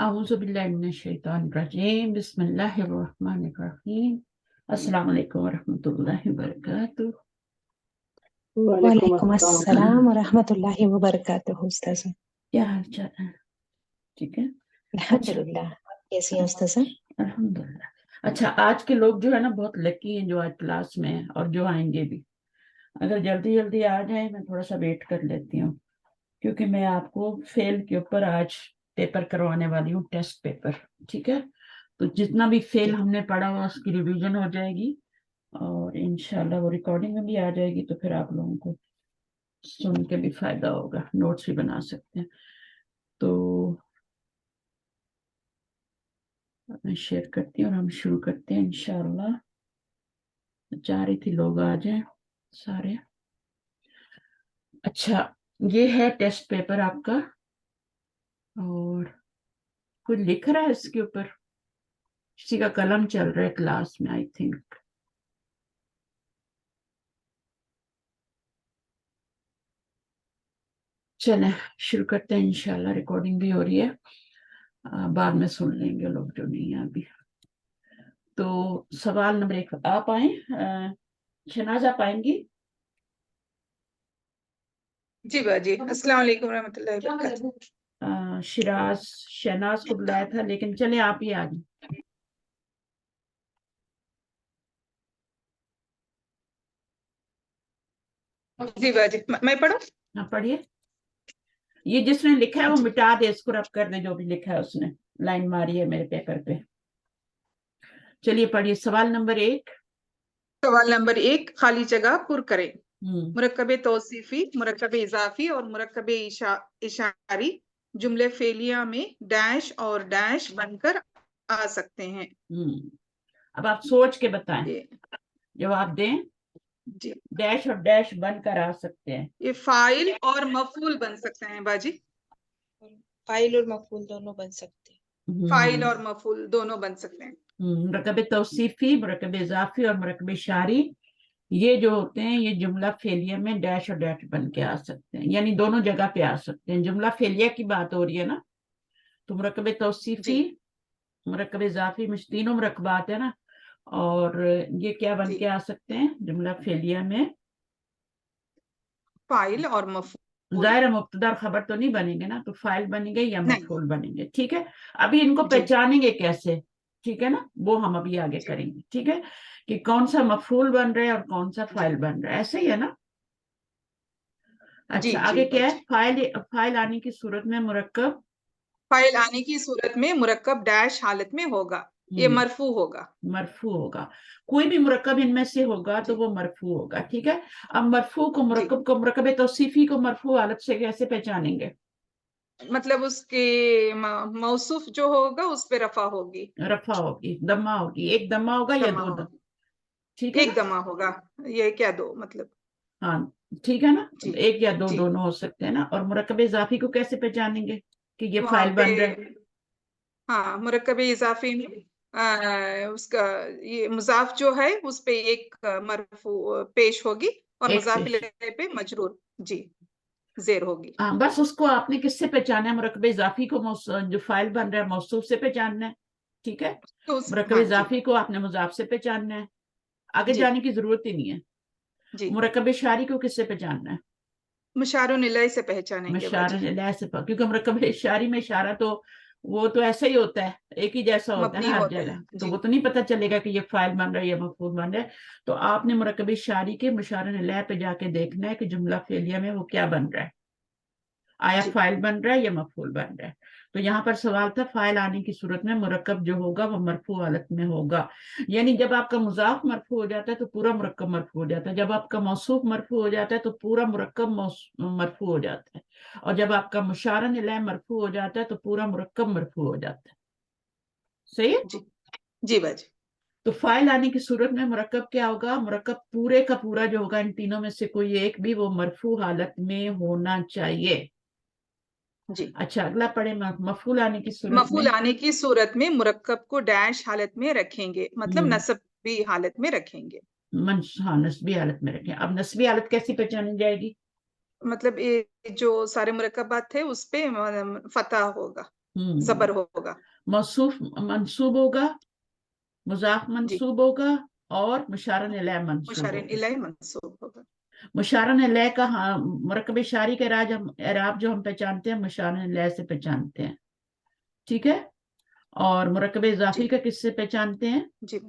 अऊज़ु बिल्लाहि मिनश शैतानिर रजीम बिस्मिल्लाहिर रहमानिर रहीम अस्सलाम वालेकुम वरहमतुल्लाहि वबरकातुहू। वालेकुम अस्सलाम वरहमतुल्लाहि वबरकातुहू। उस्ताज़ा क्या हाल चाल है? ठीक है। अच्छा, अल्हम्दुलिल्लाह। कैसी हैं उस्ताज़ा? अल्हम्दुलिल्लाह। अच्छा, आज के लोग जो है ना बहुत लकी हैं जो आज क्लास में हैं और जो आएंगे भी। अगर जल्दी जल्दी आ जाए मैं थोड़ा सा वेट कर लेती हूँ, क्योंकि मैं आपको फेल के ऊपर आज पेपर करवाने वाली हूँ, टेस्ट पेपर। ठीक है, तो जितना भी फेल हमने पढ़ा हुआ उसकी रिवीजन हो जाएगी और इंशाल्लाह वो रिकॉर्डिंग में भी आ जाएगी, तो फिर आप लोगों को सुन के भी फायदा होगा, नोट्स भी बना सकते हैं। तो मैं शेयर करती हूँ और हम शुरू करते हैं इंशाल्लाह। चाह रही थी लोग आ जाएं सारे। अच्छा, ये है टेस्ट पेपर आपका और कुछ लिख रहा है इसके ऊपर, किसी का कलम चल रहा है क्लास में आई थिंक। चलें शुरू करते हैं इंशाल्लाह। रिकॉर्डिंग भी हो रही है, बाद में सुन लेंगे लोग जो नहीं है अभी। तो सवाल नंबर 1 आप आए, शहनाज आप आएंगी? जी बाजी। अस्सलाम वालेकुम रहमतुल्लाहि व बरकातहू। शिराज शहनाज को बुलाया था, लेकिन चले आप ही आ जाए। जी बाजी, मैं पढ़ूं? हाँ पढ़िए। ये जिसने लिखा है वो मिटा दे, इसको रब कर दे, जो भी लिखा है उसने लाइन मारी है मेरे पेपर पे। चलिए पढ़िए सवाल नंबर 1। सवाल नंबर 1, खाली जगह पुर करें। मुरक्कबे तौसीफी, मुरक्कबे इजाफी और मुरक्कबे इशारी जुमले फेलिया में डैश और डैश बनकर आ सकते हैं। अब आप सोच के बताएं, ये जवाब दें। जी, डैश और डैश बनकर आ सकते हैं। ये फाइल और मफूल बन सकते हैं बाजी। फाइल और मफूल दोनों बन सकते हैं। फाइल और मफूल दोनों बन सकते हैं। मुरक्कबे तौसीफी, मुरक्कबे इजाफी और मुरक्कबे इशारी, ये जो होते हैं ये जुमला फेलिया में डैश और डैश बन के आ सकते हैं, यानी दोनों जगह पे आ सकते हैं। जुमला फेलिया की बात हो रही है ना, तो मुरक्कबे तौसीफी, मुरक्कबे इजाफी में तीनों मुरक्कबात है ना, और ये क्या बन के आ सकते हैं जुमला फेलिया में? फाइल और मफूल। जाहिर मुब्तदा और खबर तो नहीं बनेंगे ना, तो फाइल बनेंगे या मफूल बनेंगे। ठीक है, अभी इनको पहचानेंगे कैसे, ठीक है ना, वो हम अभी आगे करेंगे। ठीक है, कि कौन सा मफूल बन रहा है और कौन सा फाइल बन रहा है, ऐसे ही है ना। अच्छा, आगे क्या है? फाइल आने की सूरत में मुरक्कब, फाइल आने की सूरत में मुरक्कब डैश हालत में होगा, ये मरफू होगा। मरफू होगा, कोई भी मुरक्कब इनमें से होगा तो वो मरफू होगा। ठीक है, अब मरफू को मुरक्कब तौसीफी को मरफू हालत से कैसे पहचानेंगे? मतलब उसके मौसूफ जो होगा उस पे रफा होगी, रफा होगी, दम्मा होगी। एक दम्मा होगा या दो दम्मा? ठीक है, एक दमा होगा, ये क्या दो मतलब। हाँ ठीक है ना, एक या दो दोनों हो सकते हैं ना। और मुरक्कब इजाफी को कैसे पहचानेंगे कि ये फाइल बन रहा है? हाँ, मुरक्कब इजाफी में उसका ये मुजाफ जो है उस पे एक मरफू पेश होगी और मुजाफ इलैहि पे मजरूर जी जेर होगी। बस उसको आपने किससे पहचाना है? मुरक्कब इजाफी को जो फाइल बन रहा है मौसूफ से पहचानना है। ठीक है, मुरक्कब इजाफी को आपने मुजाफ से पहचानना है, आगे जाने की जरूरत ही नहीं है। मुरक्कब इशारी को किससे पहचानना है? मुशारुन इलैहि से पहचानेंगे। मुशारुन इलैहि से, क्योंकि मुरक्कब इशारी में इशारा तो वो तो ऐसा ही होता है, एक ही जैसा होता है ना हर जगह, तो वो तो नहीं पता चलेगा कि ये फाइल बन रहा है या मफूल बन रहा है। तो आपने मुरक्कब इशारी के मुशारुन इलैहि पे जाके देखना है कि जुमला फेलिया में वो क्या बन रहा है, आया फाइल बन रहा है या मफूल बन रहा है। तो यहाँ पर सवाल था फाइल आने की सूरत में मुरक्कब जो होगा वो मरफू हालत में होगा, यानी जब आपका मुजाफ मरफू हो जाता है तो पूरा मुरक्कब मरफू हो जाता है, जब आपका मौसूफ मरफू हो जाता है तो पूरा मुरक्कब मरफू हो जाता है, और जब आपका मुशारन इलैहि मरफू हो जाता है तो पूरा मुरक्कब मरफू हो जाता है। सही है जी बाजी। तो फाइल आने की सूरत में मुरक्कब क्या होगा? मुरक्कब पूरे का पूरा जो होगा इन तीनों में से कोई एक भी वो मरफू हालत में होना चाहिए। जी, अच्छा, अगला पढ़े। मफूल आने की सूरत मफूल आने की सूरत में मुरक्कब को डैश हालत में रखेंगे, मतलब नस्बी हालत में रखेंगे। हाँ, नस्बी हालत में रखें। अब नस्बी हालत कैसी पहचानी जाएगी? मतलब ये जो सारे मुरक्कबात थे उस पे फतह होगा। ज़बर होगा, मौसूफ मंसूब होगा, मुज़ाफ जी, मंसूब होगा और मुशारन इलैह मंसूब मुशारिन होगा। इलैह मंसूब होगा, मुशारन इलैह का मुरक्कब शारी का एराब जो हम पहचानते हैं मुशारन इलैह से पहचानते हैं, ठीक है। और मुरक्कब इजाफी जी, का किससे पहचानते हैं? जी,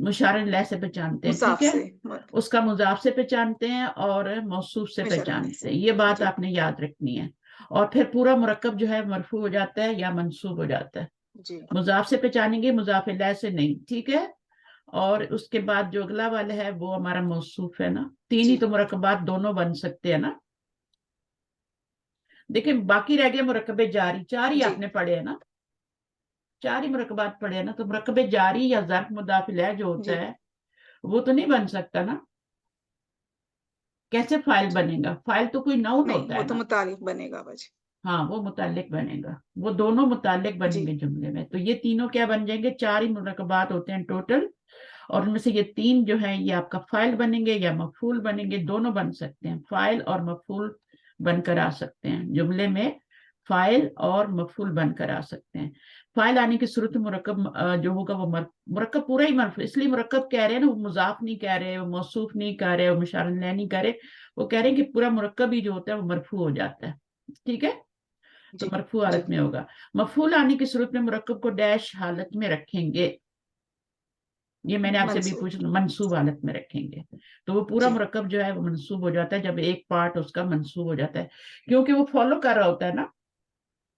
मुशारन इलैह से पहचानते हैं, ठीक मुज़ाफ है। से, उसका मुजाफ से पहचानते हैं और मौसूफ से मुशारन इलैह पहचानते से, हैं, ये बात जी, आपने याद रखनी है। और फिर पूरा मुरक्कब जो है मरफू हो जाता है या मंसूब हो जाता है। जी, मुजाफ से पहचानेंगे, मुजाफ इलैह से नहीं, ठीक है। और उसके बाद जो अगला वाला है वो हमारा मौसूफ है ना। तीन ही जी, तो मुरक्कबात दोनों बन सकते हैं ना। देखिए बाकी रह गए मुरक्कबे जारी, 4 ही जी, आपने पढ़े है ना, 4 ही मुरक्कबात पढ़े हैं ना। तो मुरक्कबे जारी या ज़र्फ मुदाफ इलैह जो होता जी, है वो तो नहीं बन सकता ना। कैसे फाइल जी, बनेगा? फाइल तो कोई नाउन नहीं, होता वो है तो ना। मुतालिक बनेगा बस, हाँ वो मुताल्लिक बनेगा, वो दोनों मुताल्लिक जी, बनेंगे जुमले में। तो ये तीनों क्या बन जाएंगे? 4 ही मुरक्कबात होते हैं टोटल, और उनमें से ये 3 जो है ये आपका फाइल बनेंगे या मफूल बनेंगे, दोनों बन सकते हैं। फाइल और मफूल बनकर आ सकते हैं जुमले में, फाइल और मफूल बनकर आ सकते हैं। फाइल आने की सूरत में मुरक्कब जो होगा वो मुरक्कब पूरा ही मरफू, इसलिए मुरक्कब कह रहे हैं ना, वो मुजाफ नहीं कह रहे, वो मौसूफ नहीं कह रहे, वो मुशारन इलैह नहीं कह रहे, वो कह रहे हैं कि पूरा मुरक्कब ही जो होता है वो मरफू हो जाता है, ठीक है। तो जी, मरफू जी, हालत में होगा। मफूल आने की सूरत में मुरक्कब को डैश हालत में रखेंगे, ये मैंने आपसे भी मंसूब, पूछा, मंसूब हालत में रखेंगे। तो वो पूरा जी, मुरक्कब जो है वो मंसूब हो जाता है जब एक पार्ट उसका मंसूब हो जाता है, क्योंकि वो फॉलो कर रहा होता है ना,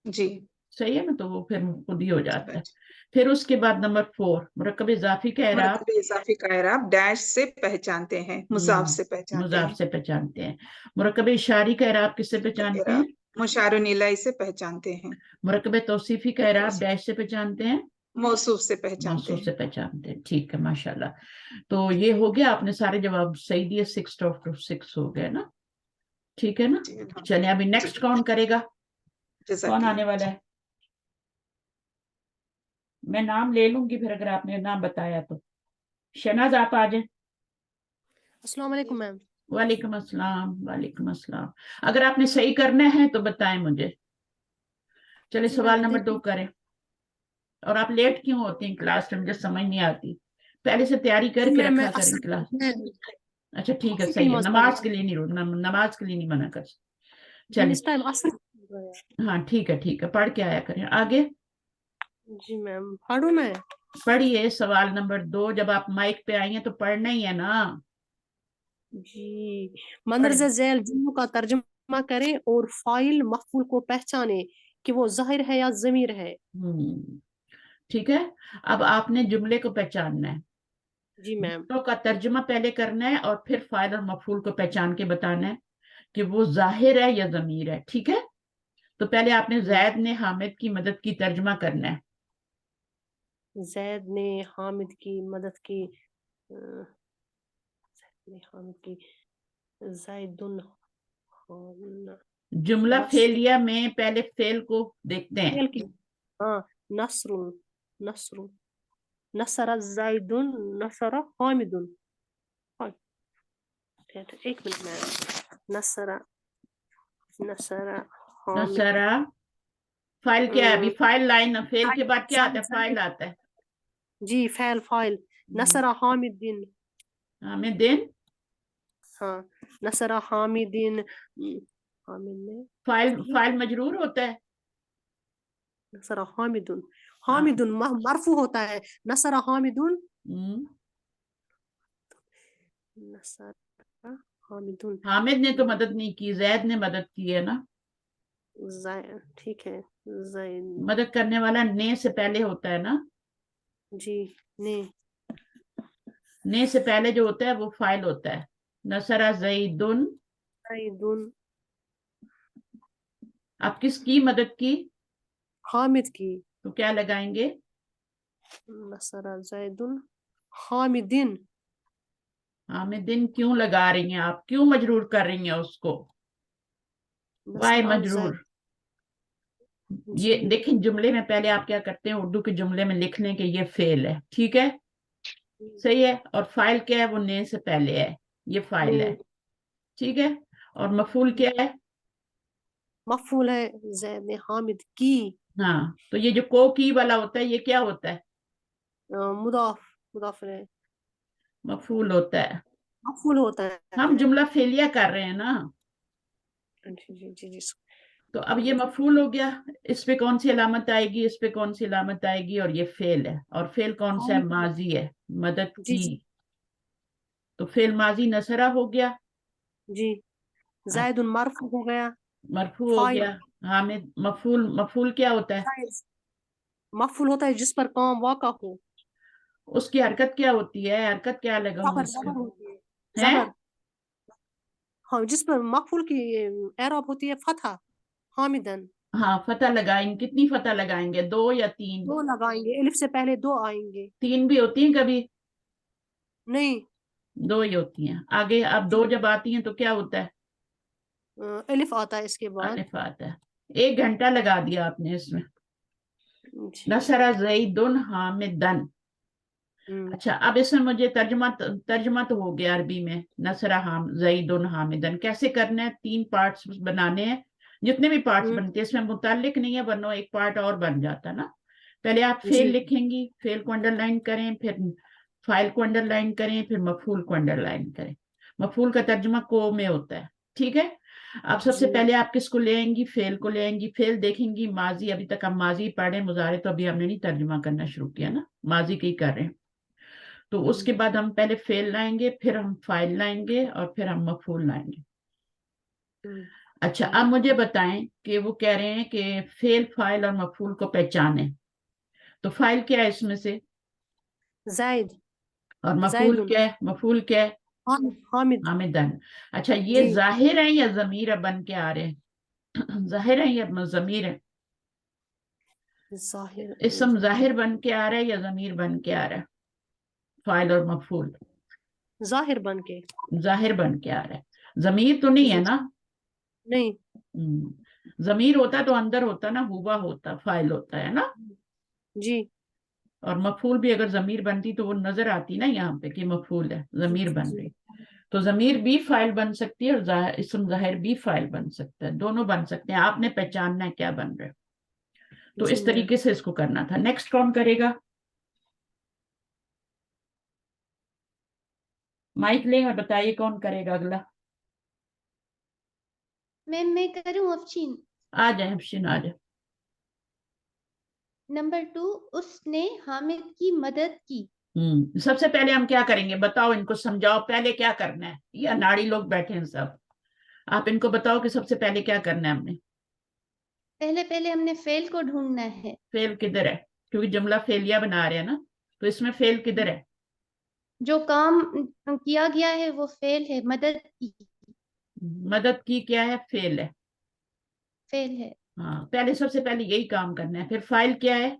जी, सही है ना। तो वो फिर खुद ही हो जी, जाता है। बस। फिर उसके बाद नंबर 4 मुरक्कब इजाफी का एराब। मुरक्कब इजाफी का एराब डैश से पहचानते हैं, मुजाफ से पहचानते मुजाफ हैं, से पहचानते हैं। मुरक्कब इशारी का एराब किससे का पहचानते हैं? एराब मुशारुन इलैह से पहचानते हैं, मुरक्कब तौसीफी का एराब तौसीफ, डैश से पहचानते हैं, मौसूफ से पहचानते मौसूफ से हैं, पहचानते हैं, ठीक है माशाल्लाह। तो ये हो गया, आपने सारे जवाब सही दिए, 6 आउट ऑफ 6 हो गए ना, ठीक है ना। जी, चलिए अभी जी, नेक्स्ट कौन करेगा? कौन आने जज़ाकल्लाह, वाला है? मैं नाम ले लूंगी फिर अगर आपने नाम बताया तो। शहनाज आप आ जाए। अस्सलाम वालेकुम मैम। वालेकुम अस्सलाम, वालेकुम अस्सलाम। अगर आपने सही करना है तो बताएं मुझे। चलिए जी सवाल मैम नंबर 2 देखिए, करें। और आप लेट क्यों होती हैं क्लास में? मुझे समझ नहीं आती, पहले से तैयारी करके मैम मैं रखा करें असल क्लास। मैं अच्छा ठीक है, असर की सही है, नमाज पढ़ नमाज के रही लिए नहीं रोकना, नमाज के लिए नहीं मना कर। हूँ जी, चलिए इस टाइम असर हाँ ठीक है, पढ़ के आया करें आगे। जी मैम पढ़ूँ मैं? पढ़िए सवाल नंबर 2, जब आप माइक पे आई हैं तो पढ़ना ही है ना। जी, पढ़ मंदरजा झैल जुम्लों का तर्जुमा करें और फाइल मफूल को पहचाने कि वो जाहिर है या ज़मीर है। ठीक है। अब आपने जुमले को पहचानना है, जी मैम, जुमलों का तर्जुमा पहले करना है और फिर फाइल और मफूल को पहचान के बताना है कि वो जाहिर है या जमीर है, ठीक है। तो पहले आपने जैद ने हामिद की मदद की तर्जुमा करना है। जैद ने हामिद की मदद की, जैद ने हामिद की, जैदुन जुमला नस फेलिया में पहले फेल को देखते हैं। फेल की, हाँ, नसरुन नसरुन नसरा जैदुन नसरा हामिदुन। हाँ, एक मिनट मैम, नसरा नसरा हामिद, नसरा फाइल क्या है? अभी फाइल लाइन, फेल के बाद क्या आता है? फाइल जाहिद, आता है। जी फाइल नसरा हामिदीन, हामिद दिन, हाँ, नसरा हामिदीन, हामिद ने फाइल सही, फाइल मजरूर होता है। नसरा हामिदुन, हाँ। हामिदुन मरफू होता है, नसरा हामिदुन, हम्म, नसरा हामिदुन, हामिद ने तो मदद नहीं की, जैद ने मदद की है ना। ठीक है, जैन, मदद करने वाला ने से पहले होता है ना। जी ने, ने से पहले जो होता है वो फाइल होता है। नसरा जईदुन, जैदुन, आप किसकी मदद की? हामिद की, तो क्या लगाएंगे? नसरा जैदुन हामिदीन, हामिदिन क्यों लगा रही हैं आप? क्यों मजरूर कर रही हैं उसको? वाई नसरा मजरूर? जैद, ये जी देखिए जुमले में पहले आप क्या करते हैं, उर्दू के जुमले में लिख लें कि ये फेल है, ठीक है, सही है। और फाइल क्या है? वो ने से पहले है, ये फाइल ने, है, ठीक है। और मफूल क्या है? मफूल है जैद ने हामिद की हाँ, तो ये जो को की वाला होता है ये क्या होता है? मुदाफ मुदाफ है मफूल होता है। मफूल होता है। हम जुमला फेलिया कर रहे हैं ना, जी जी जी जी तो अब ये मफूल हो गया, इस पे कौन सी अलामत आएगी, इस पे कौन सी अलामत आएगी, और ये फेल है, और फेल कौन सा है? माजी है, मदद जी की। तो फेल माजी नसरा हो गया, जी जायदुन मरफू हो गया, मरफू हो गया। हामिद मफूल, मफूल क्या होता है? मफूल होता है जिस पर काम वाक़ा हो, उसकी हरकत क्या होती है? हरकत क्या लगाऊं जबर इसका? जबर होती है, है? जबर। हाँ, जिस पर मफूल की एराब होती है फतहा, हामिदन। हाँ, फतह लगाएंगे। कितनी फतह लगाएंगे, 2 या 3? दो लगाएंगे, एलिफ से पहले दो आएंगे। 3 भी होती हैं कभी? नहीं 2 ही होती हैं। आगे अब 2 जब आती हैं तो क्या होता है? एलिफ आता है इसके बाद। अलिफ आता है। 1 घंटा लगा दिया आपने इसमें। जी। नसरा ज़ैदुन हामिदन। अच्छा, अब इसमें मुझे तर्जमा तो हो गया अरबी में, नसरा हाम ज़ैदुन हामिदन। कैसे करना है? 3 पार्ट्स बनाने हैं, जितने भी पार्ट्स बनते हैं इसमें मुताल्लिक नहीं है, वरना एक पार्ट और बन जाता ना। पहले आप फेल जी लिखेंगी, फेल को अंडरलाइन करें, फिर फाइल को अंडरलाइन करें, फिर मफूल को अंडरलाइन करें। मफूल का तर्जमा को में होता है, ठीक है। अब सबसे जी पहले आप किसको ले आएंगी? फेल को ले आएंगी। फेल देखेंगी माजी, अभी तक हम माजी पढ़े, मुजारे तो अभी हमने नहीं तर्जुमा करना शुरू किया ना, माजी की कर रहे हैं। तो उसके बाद हम पहले फेल लाएंगे, फिर हम फाइल लाएंगे, और फिर हम मफूल लाएंगे। अच्छा, अब मुझे बताएं कि वो कह रहे हैं कि फेल, फाइल और मफूल को पहचाने, तो फाइल क्या है इसमें से, जायद और मफूल जायदुन क्या है? मफूल क्या है? हामिद हामिद। हामिदन। अच्छा, ये जी जाहिर है या जमीर बन के आ रहे हैं? जाहिर है या जमीर है? जाहिर इसम जाहिर बन के आ रहा है या जमीर बन के आ रहा है? फाइल और मफूल जाहिर बन के। जाहिर बन के आ रहा है, जमीर तो नहीं है जी ना? नहीं जमीर होता तो अंदर होता ना, हुआ होता, फाइल होता है ना। जी और मफूल भी अगर जमीर बनती तो वो नजर आती ना यहाँ पे कि मफूल है, जी जमीर बन जी रही। तो जमीर भी फाइल बन सकती है, और इसम जाहिर भी फाइल बन सकता है, दोनों बन सकते हैं। आपने पहचानना है क्या बन रहा है। तो जी इस तरीके से इसको करना था। नेक्स्ट कौन करेगा? माइक लें और बताइए कौन करेगा अगला। मैं करूं अफशीन। आ जाए अफशीन, आ जाए। नंबर 2, उसने हामिद की मदद की। सबसे पहले हम क्या करेंगे बताओ, इनको समझाओ पहले क्या करना है। ये अनाड़ी लोग बैठे हैं सब, आप इनको बताओ कि सबसे पहले क्या करना है हमने। पहले हमने फेल को ढूंढना है। फेल किधर है? क्योंकि जुमला फेलिया बना रहे हैं ना, तो इसमें फेल किधर है? जो काम किया गया है वो फेल है, मदद की मदद की क्या है? फेल है। फेल है। हाँ, पहले सबसे पहले यही काम करना है। फिर फाइल क्या है?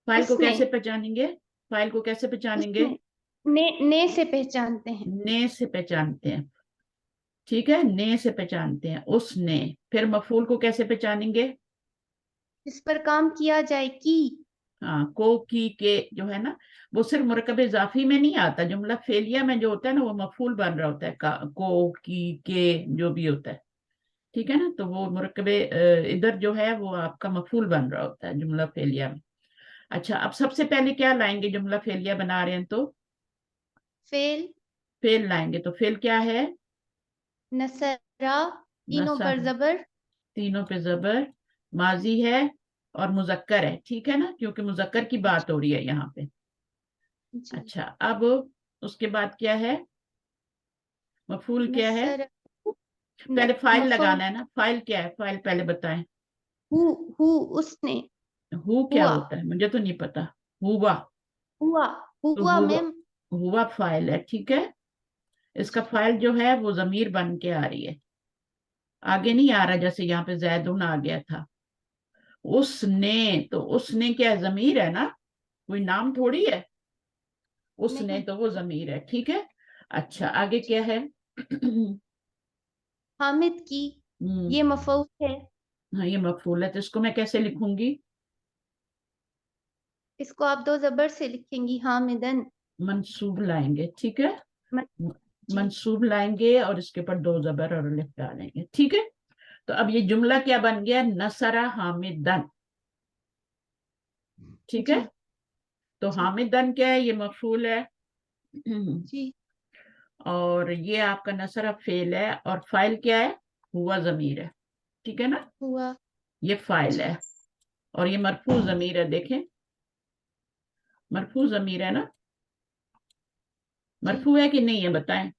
फाइल को उसने कैसे पहचानेंगे? फाइल को कैसे पहचानेंगे? उसने ने से पहचानते हैं। ने से पहचानते हैं, ठीक है, ने से पहचानते हैं, उसने। फिर मफूल को कैसे पहचानेंगे? जिस पर काम किया जाए की। हाँ, को की के जो है ना, वो सिर्फ मुरकब इजाफी में नहीं आता, जुमला फेलिया में जो होता है ना वो मफूल बन रहा होता है, को की के जो भी होता है, ठीक है ना। तो वो मुरकब इधर जो है वो आपका मफूल बन रहा होता है जुमला फेलिया में। अच्छा, अब सबसे पहले क्या लाएंगे? जुमला फेलिया बना रहे हैं तो फेल फेल लाएंगे। तो फेल क्या है? नसरा, तीनों नसर, पर जबर। तीनों पे जबर, माजी है और मुजक्कर है, ठीक है ना, क्योंकि मुजक्कर की बात हो रही है यहाँ पे। जी। अच्छा, अब उसके बाद क्या है? मफूल क्या है? नसर पहले फाइल मफूल लगाना है ना। फाइल क्या है? फाइल पहले बताएं। हु उसने हु क्या हुआ होता है? मुझे तो नहीं पता। हुआ, हुआ तो हुआ हुआ, मैम। हुआ फाइल है, ठीक है। इसका फाइल जो है वो जमीर बन के आ रही है, आगे नहीं आ रहा जैसे यहाँ पे जैदुन आ गया था। उसने, तो उसने क्या जमीर है ना, कोई नाम थोड़ी है। उसने नहीं, तो वो जमीर है, ठीक है। अच्छा, आगे क्या है? हामिद की हम्म, ये मफऊल है। हाँ, ये मफूल है, तो इसको मैं कैसे लिखूंगी? इसको आप दो जबर से लिखेंगी, हामिदन। मंसूब लाएंगे, ठीक है। जी। मंसूब लाएंगे और इसके ऊपर 2 जबर और अलिफ डालेंगे, ठीक है। تو اب یہ جملہ کیا بن گیا؟ نصرہ حامدن. ٹھیک ہے، تو حامدن کیا ہے؟ یہ مفعول ہے جی اور یہ آپ کا نصرہ فعل ہے اور فاعل کیا ہے؟ ہوا ضمیر ہے. ٹھیک ہے نا، ہوا یہ فاعل ہے اور یہ مرفوع ضمیر ہے. دیکھیں مرفوع ضمیر ہے نا، مرفوع ہے کہ نہیں ہے بتائیں؟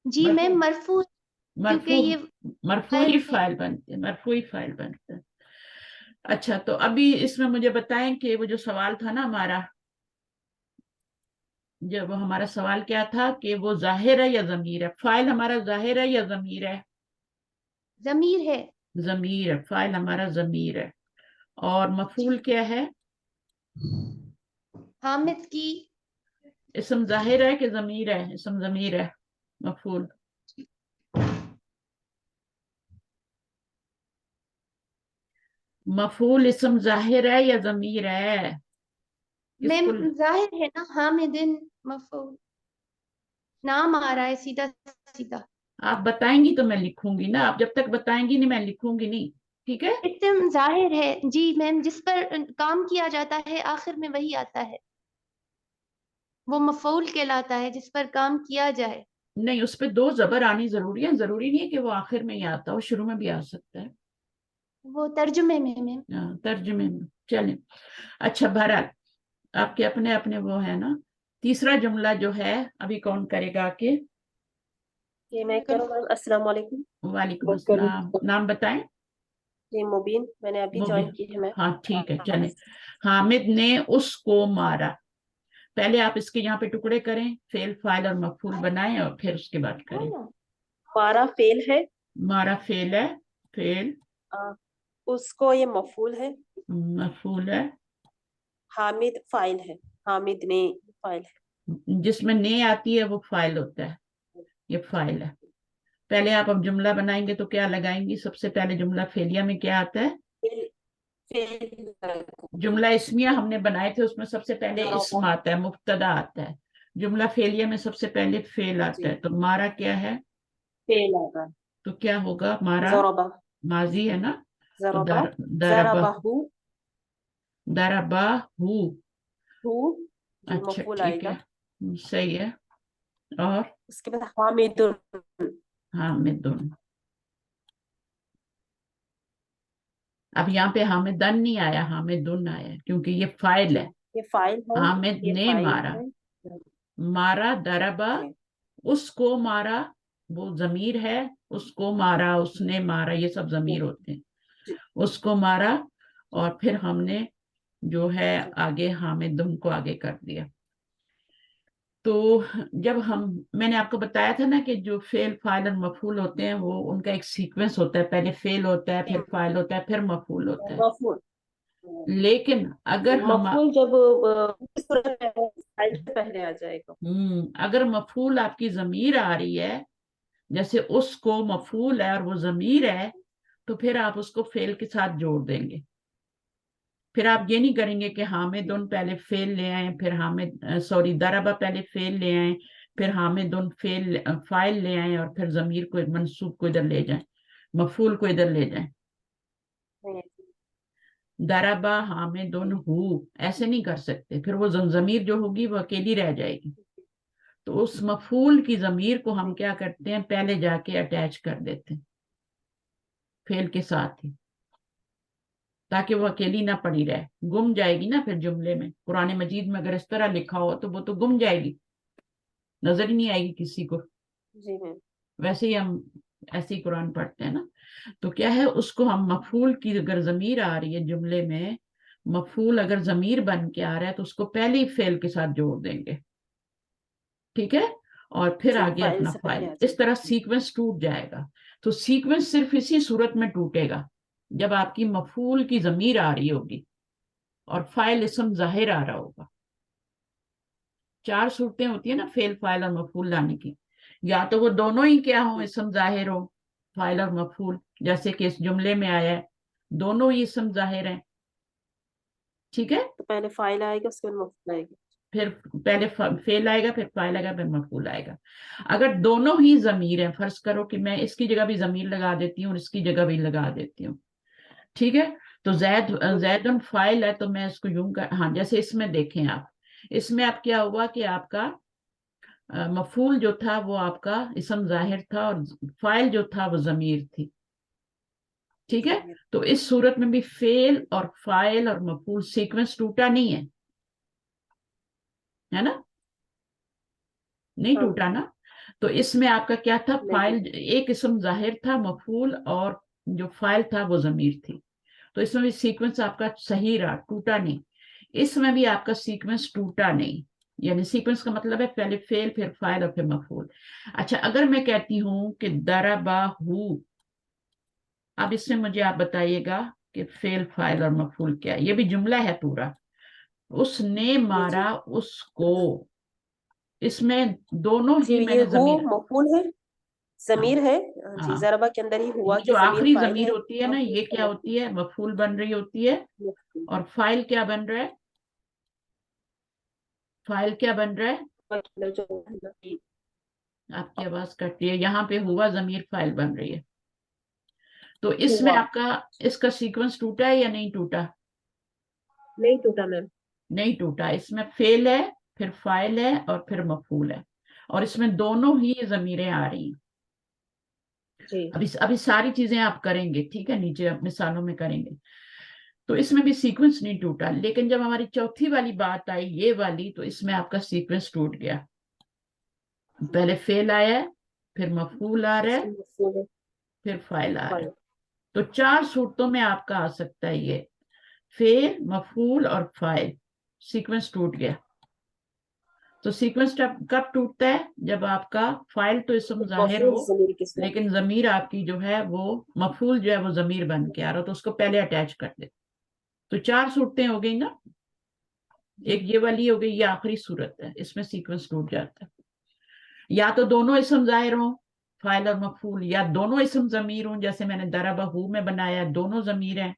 جی میم مرفوع کیونکہ مرفوع یہ مرفوعی فاعل ہے. فاعل بنتے ہیں، مرفوعی فاعل بنتے ہیں. اچھا تو ابھی اس میں مجھے بتائیں کہ وہ جو سوال تھا نا ہمارا، جب ہمارا سوال کیا تھا کہ وہ ظاہر ہے یا ضمیر ہے؟ فاعل ہمارا ظاہر ہے یا ضمیر ہے؟ ضمیر ہے. ضمیر ہے، فاعل ہمارا ضمیر ہے. اور مفعول کیا ہے؟ حامد کی. اسم ظاہر ہے کہ ضمیر ہے؟ اسم ضمیر ہے. مفعول مفعول اسم ظاہر ہے یا ضمیر ہے؟ کس میم کو ظاہر ہے نا، حامدن مفعول نام آ رہا ہے سیدھا سیدھا. آپ بتائیں گی تو میں لکھوں گی نا، آپ جب تک بتائیں گی نہیں میں لکھوں گی نہیں. ٹھیک ہے، اسم ظاہر ہے جی میم، جس پر کام کیا جاتا ہے آخر میں وہی آتا ہے، وہ مفعول کہلاتا ہے جس پر کام کیا جائے. نہیں اس پہ دو زبر آنی ضروری ہے، ضروری نہیں ہے کہ وہ آخر میں ہی آتا ہو، شروع میں بھی آ سکتا ہے. وہ ترجمے میں میم. ترجمے میں چلیں. اچھا بہرحال آپ کے اپنے اپنے وہ ہے نا. تیسرا جملہ جو ہے ابھی کون کرے گا کہ؟ یہ میں کروں میم. السلام علیکم. وعلیکم السلام. نام بتائیں. جی مبین، میں نے ابھی جوائن کی ہے میم. ہاں ٹھیک ہے چلیں. حامد نے اس کو مارا. پہلے آپ اس کے یہاں پہ ٹکڑے کریں، فعل فاعل اور مفعول بنائیں اور پھر اس کے بعد کریں. مارا فعل ہے، مارا فعل ہے، فعل اس کو یہ مفعول ہے، مفعول ہے. حامد فاعل ہے، حامد نے فاعل ہے. جس میں نے آتی ہے وہ فاعل ہوتا ہے، یہ فاعل ہے. پہلے آپ اب جملہ بنائیں گے تو کیا لگائیں گی؟ سب سے پہلے جملہ فعلیہ میں کیا آتا ہے؟ جملہ اسمیہ ہم نے بنائے تھے، اس میں سب سے پہلے اسم آتا ہے، مبتدا آتا ہے. جملہ فعلیہ میں سب سے پہلے فعل آتا ہے. تو مارا کیا ہے؟ فعل آتا ہے. تو کیا ہوگا؟ مارا ضربہ، ماضی ہے نا، تو ضربہ، دربہ، ضربہ دربہ ہو. ہو جی اچھا مفعول آئے ٹھیک گا. ہے صحیح ہے. اور اس کے بعد حامد، حامدن. اب یہاں پہ حامدن نہیں آیا، حامدن آیا کیونکہ یہ فاعل ہے. یہ فاعل ہے، حامد یہ نے فاعل مارا. ہے. مارا دربا، جی اس کو مارا وہ ضمیر ہے، اس کو مارا، اس نے مارا، یہ سب ضمیر ہوتے ہیں. جی اس کو مارا اور پھر ہم نے جو ہے آگے حامدن کو آگے کر دیا. تو جب میں نے آپ کو بتایا تھا نا کہ جو فعل فاعل اور مفعول ہوتے ہیں وہ ان کا ایک سیکوینس ہوتا ہے، پہلے فعل ہوتا ہے، پھر فاعل ہوتا ہے، پھر مفعول ہوتا ہے. مفعول. لیکن اگر مفعول جب اس صورت میں فاعل سے پہلے آ جائے گا. اگر مفعول آپ کی ضمیر آ رہی ہے، جیسے اس کو مفعول ہے اور وہ ضمیر ہے، تو پھر آپ اس کو فعل کے ساتھ جوڑ دیں گے. پھر آپ یہ نہیں کریں گے کہ حامدن پہلے فعل لے آئیں، پھر دربہ پہلے فعل لے آئیں، پھر حامدن فاعل لے آئیں اور پھر ضمیر کو منصوب کو ادھر لے جائیں، مفعول کو ادھر لے جائیں. دربہ حامدن ہو ایسے نہیں کر سکتے، پھر وہ ضمیر جو ہوگی وہ اکیلی رہ جائے گی. تو اس مفعول کی ضمیر کو ہم کیا کرتے ہیں؟ پہلے جا کے اٹیچ کر دیتے ہیں فعل کے ساتھ ہی، تاکہ وہ اکیلی نہ پڑی رہے، گم جائے گی نا. پھر جملے میں قرآن مجید میں اگر اس طرح لکھا ہو تو وہ تو گم جائے گی، نظر ہی نہیں آئے گی کسی کو. جی میم. ویسے ہی ہم ایسے ہی قرآن پڑھتے ہیں نا. تو کیا ہے، اس کو ہم مفعول کی اگر ضمیر آ رہی ہے جملے میں، مفعول اگر ضمیر بن کے آ رہا ہے تو اس کو پہلے ہی فعل کے ساتھ جوڑ دیں گے. ٹھیک ہے، اور پھر جی آگے فاعل اپنا سے فاعل. پہلے آ جائے اس طرح سیکوینس ٹوٹ جائے گا. تو سیکوینس صرف اسی صورت میں ٹوٹے گا جب آپ کی مفعول کی ضمیر آ رہی ہوگی اور فاعل اسم ظاہر آ رہا ہوگا. 4 صورتیں ہوتی ہیں نا فعل فاعل اور مفعول لانے کی. یا تو وہ دونوں ہی کیا ہوں، اسم ظاہر ہو، فاعل اور مفعول، جیسے کہ اس جملے میں آیا ہے دونوں ہی اسم ظاہر ہیں. ٹھیک ہے، تو پہلے فاعل آئے گا، اس کے بعد مفعول آئے گا. پھر پہلے فعل آئے گا، پھر فاعل آئے گا، پھر مفعول آئے گا. اگر دونوں ہی ضمیر ہیں، فرض کرو کہ میں اس کی جگہ بھی ضمیر لگا دیتی ہوں اور اس کی جگہ بھی لگا دیتی ہوں، ٹھیک ہے، تو زید فاعل ہے تو میں اس کو یوں ہاں جیسے اس میں دیکھیں آپ، اس میں آپ کیا ہوا کہ آپ کا مفعول جو تھا وہ آپ کا اسم ظاہر تھا اور فاعل جو تھا وہ ضمیر تھی، ٹھیک ہے. تو اس صورت میں بھی فعل اور فاعل اور مفعول سیکوینس ٹوٹا نہیں ہے نا، نہیں ٹوٹا نا. تو اس میں آپ کا کیا تھا، فاعل ایک اسم ظاہر تھا، مفعول اور جو فاعل تھا وہ ضمیر تھی. تو اس میں بھی سیکوینس آپ کا صحیح رہا، ٹوٹا نہیں. اس میں بھی آپ کا سیکوینس ٹوٹا نہیں، یعنی سیکوینس کا مطلب ہے پہلے فعل پھر فاعل اور پھر مفعول. اچھا اگر میں کہتی ہوں کہ ضربہ، اب اس میں مجھے آپ بتائیے گا کہ فعل فاعل اور مفعول کیا ہے. یہ بھی جملہ ہے پورا، اس نے مارا اس کو، اس میں دونوں ہی میں یہ نے ہو ضمیر، مفعول ہے، ضمیر ہے جی، ہاں ضربہ کے اندر ہی ہوا یہ کہ جو ضمیر آخری فاعل ضمیر ہے، ہوتی ہے نا، یہ کیا ہوتی ہے، مفعول بن رہی ہوتی ہے. اور فاعل کیا بن رہا ہے، فاعل کیا بن رہا ہے، آپ کی آواز کٹتی ہے، یہاں پہ ہوا ضمیر فاعل بن رہی ہے. تو اس میں آپ کا اس کا سیکوینس ٹوٹا ہے یا نہیں ٹوٹا، نہیں ٹوٹا میم، نہیں ٹوٹا. اس میں فعل ہے، پھر فاعل ہے اور پھر مفعول ہے، اور اس میں دونوں ہی ضمیریں آ رہی ہیں. ابھی ساری چیزیں آپ کریں گے، ٹھیک ہے، نیچے آپ مثالوں میں کریں گے. تو اس میں بھی سیکوینس نہیں ٹوٹا. لیکن جب ہماری چوتھی والی بات آئی یہ والی، تو اس میں آپ کا سیکوینس ٹوٹ گیا. پہلے فعل آیا ہے، پھر مفعول آ رہا ہے، پھر فاعل آ رہا ہے. تو 4 صورتوں میں آپ کا آ سکتا ہے یہ فعل، مفعول اور فاعل، سیکوینس ٹوٹ گیا. تو سیکوینس کب ٹوٹتا ہے، جب آپ کا فاعل تو اسم ظاہر ہو لیکن ضمیر آپ کی جو ہے وہ مفعول جو ہے وہ ضمیر بن کے آ رہا، تو اس کو پہلے اٹیچ کر دے. تو 4 صورتیں ہو گئی نا، ایک یہ والی ہو گئی، یہ آخری صورت ہے، اس میں سیکوینس ٹوٹ جاتا ہے. یا تو دونوں اسم ظاہر ہوں، فاعل اور مفعول، یا دونوں اسم ضمیر ہوں، جیسے میں نے ضربہ میں بنایا دونوں ضمیر ہیں،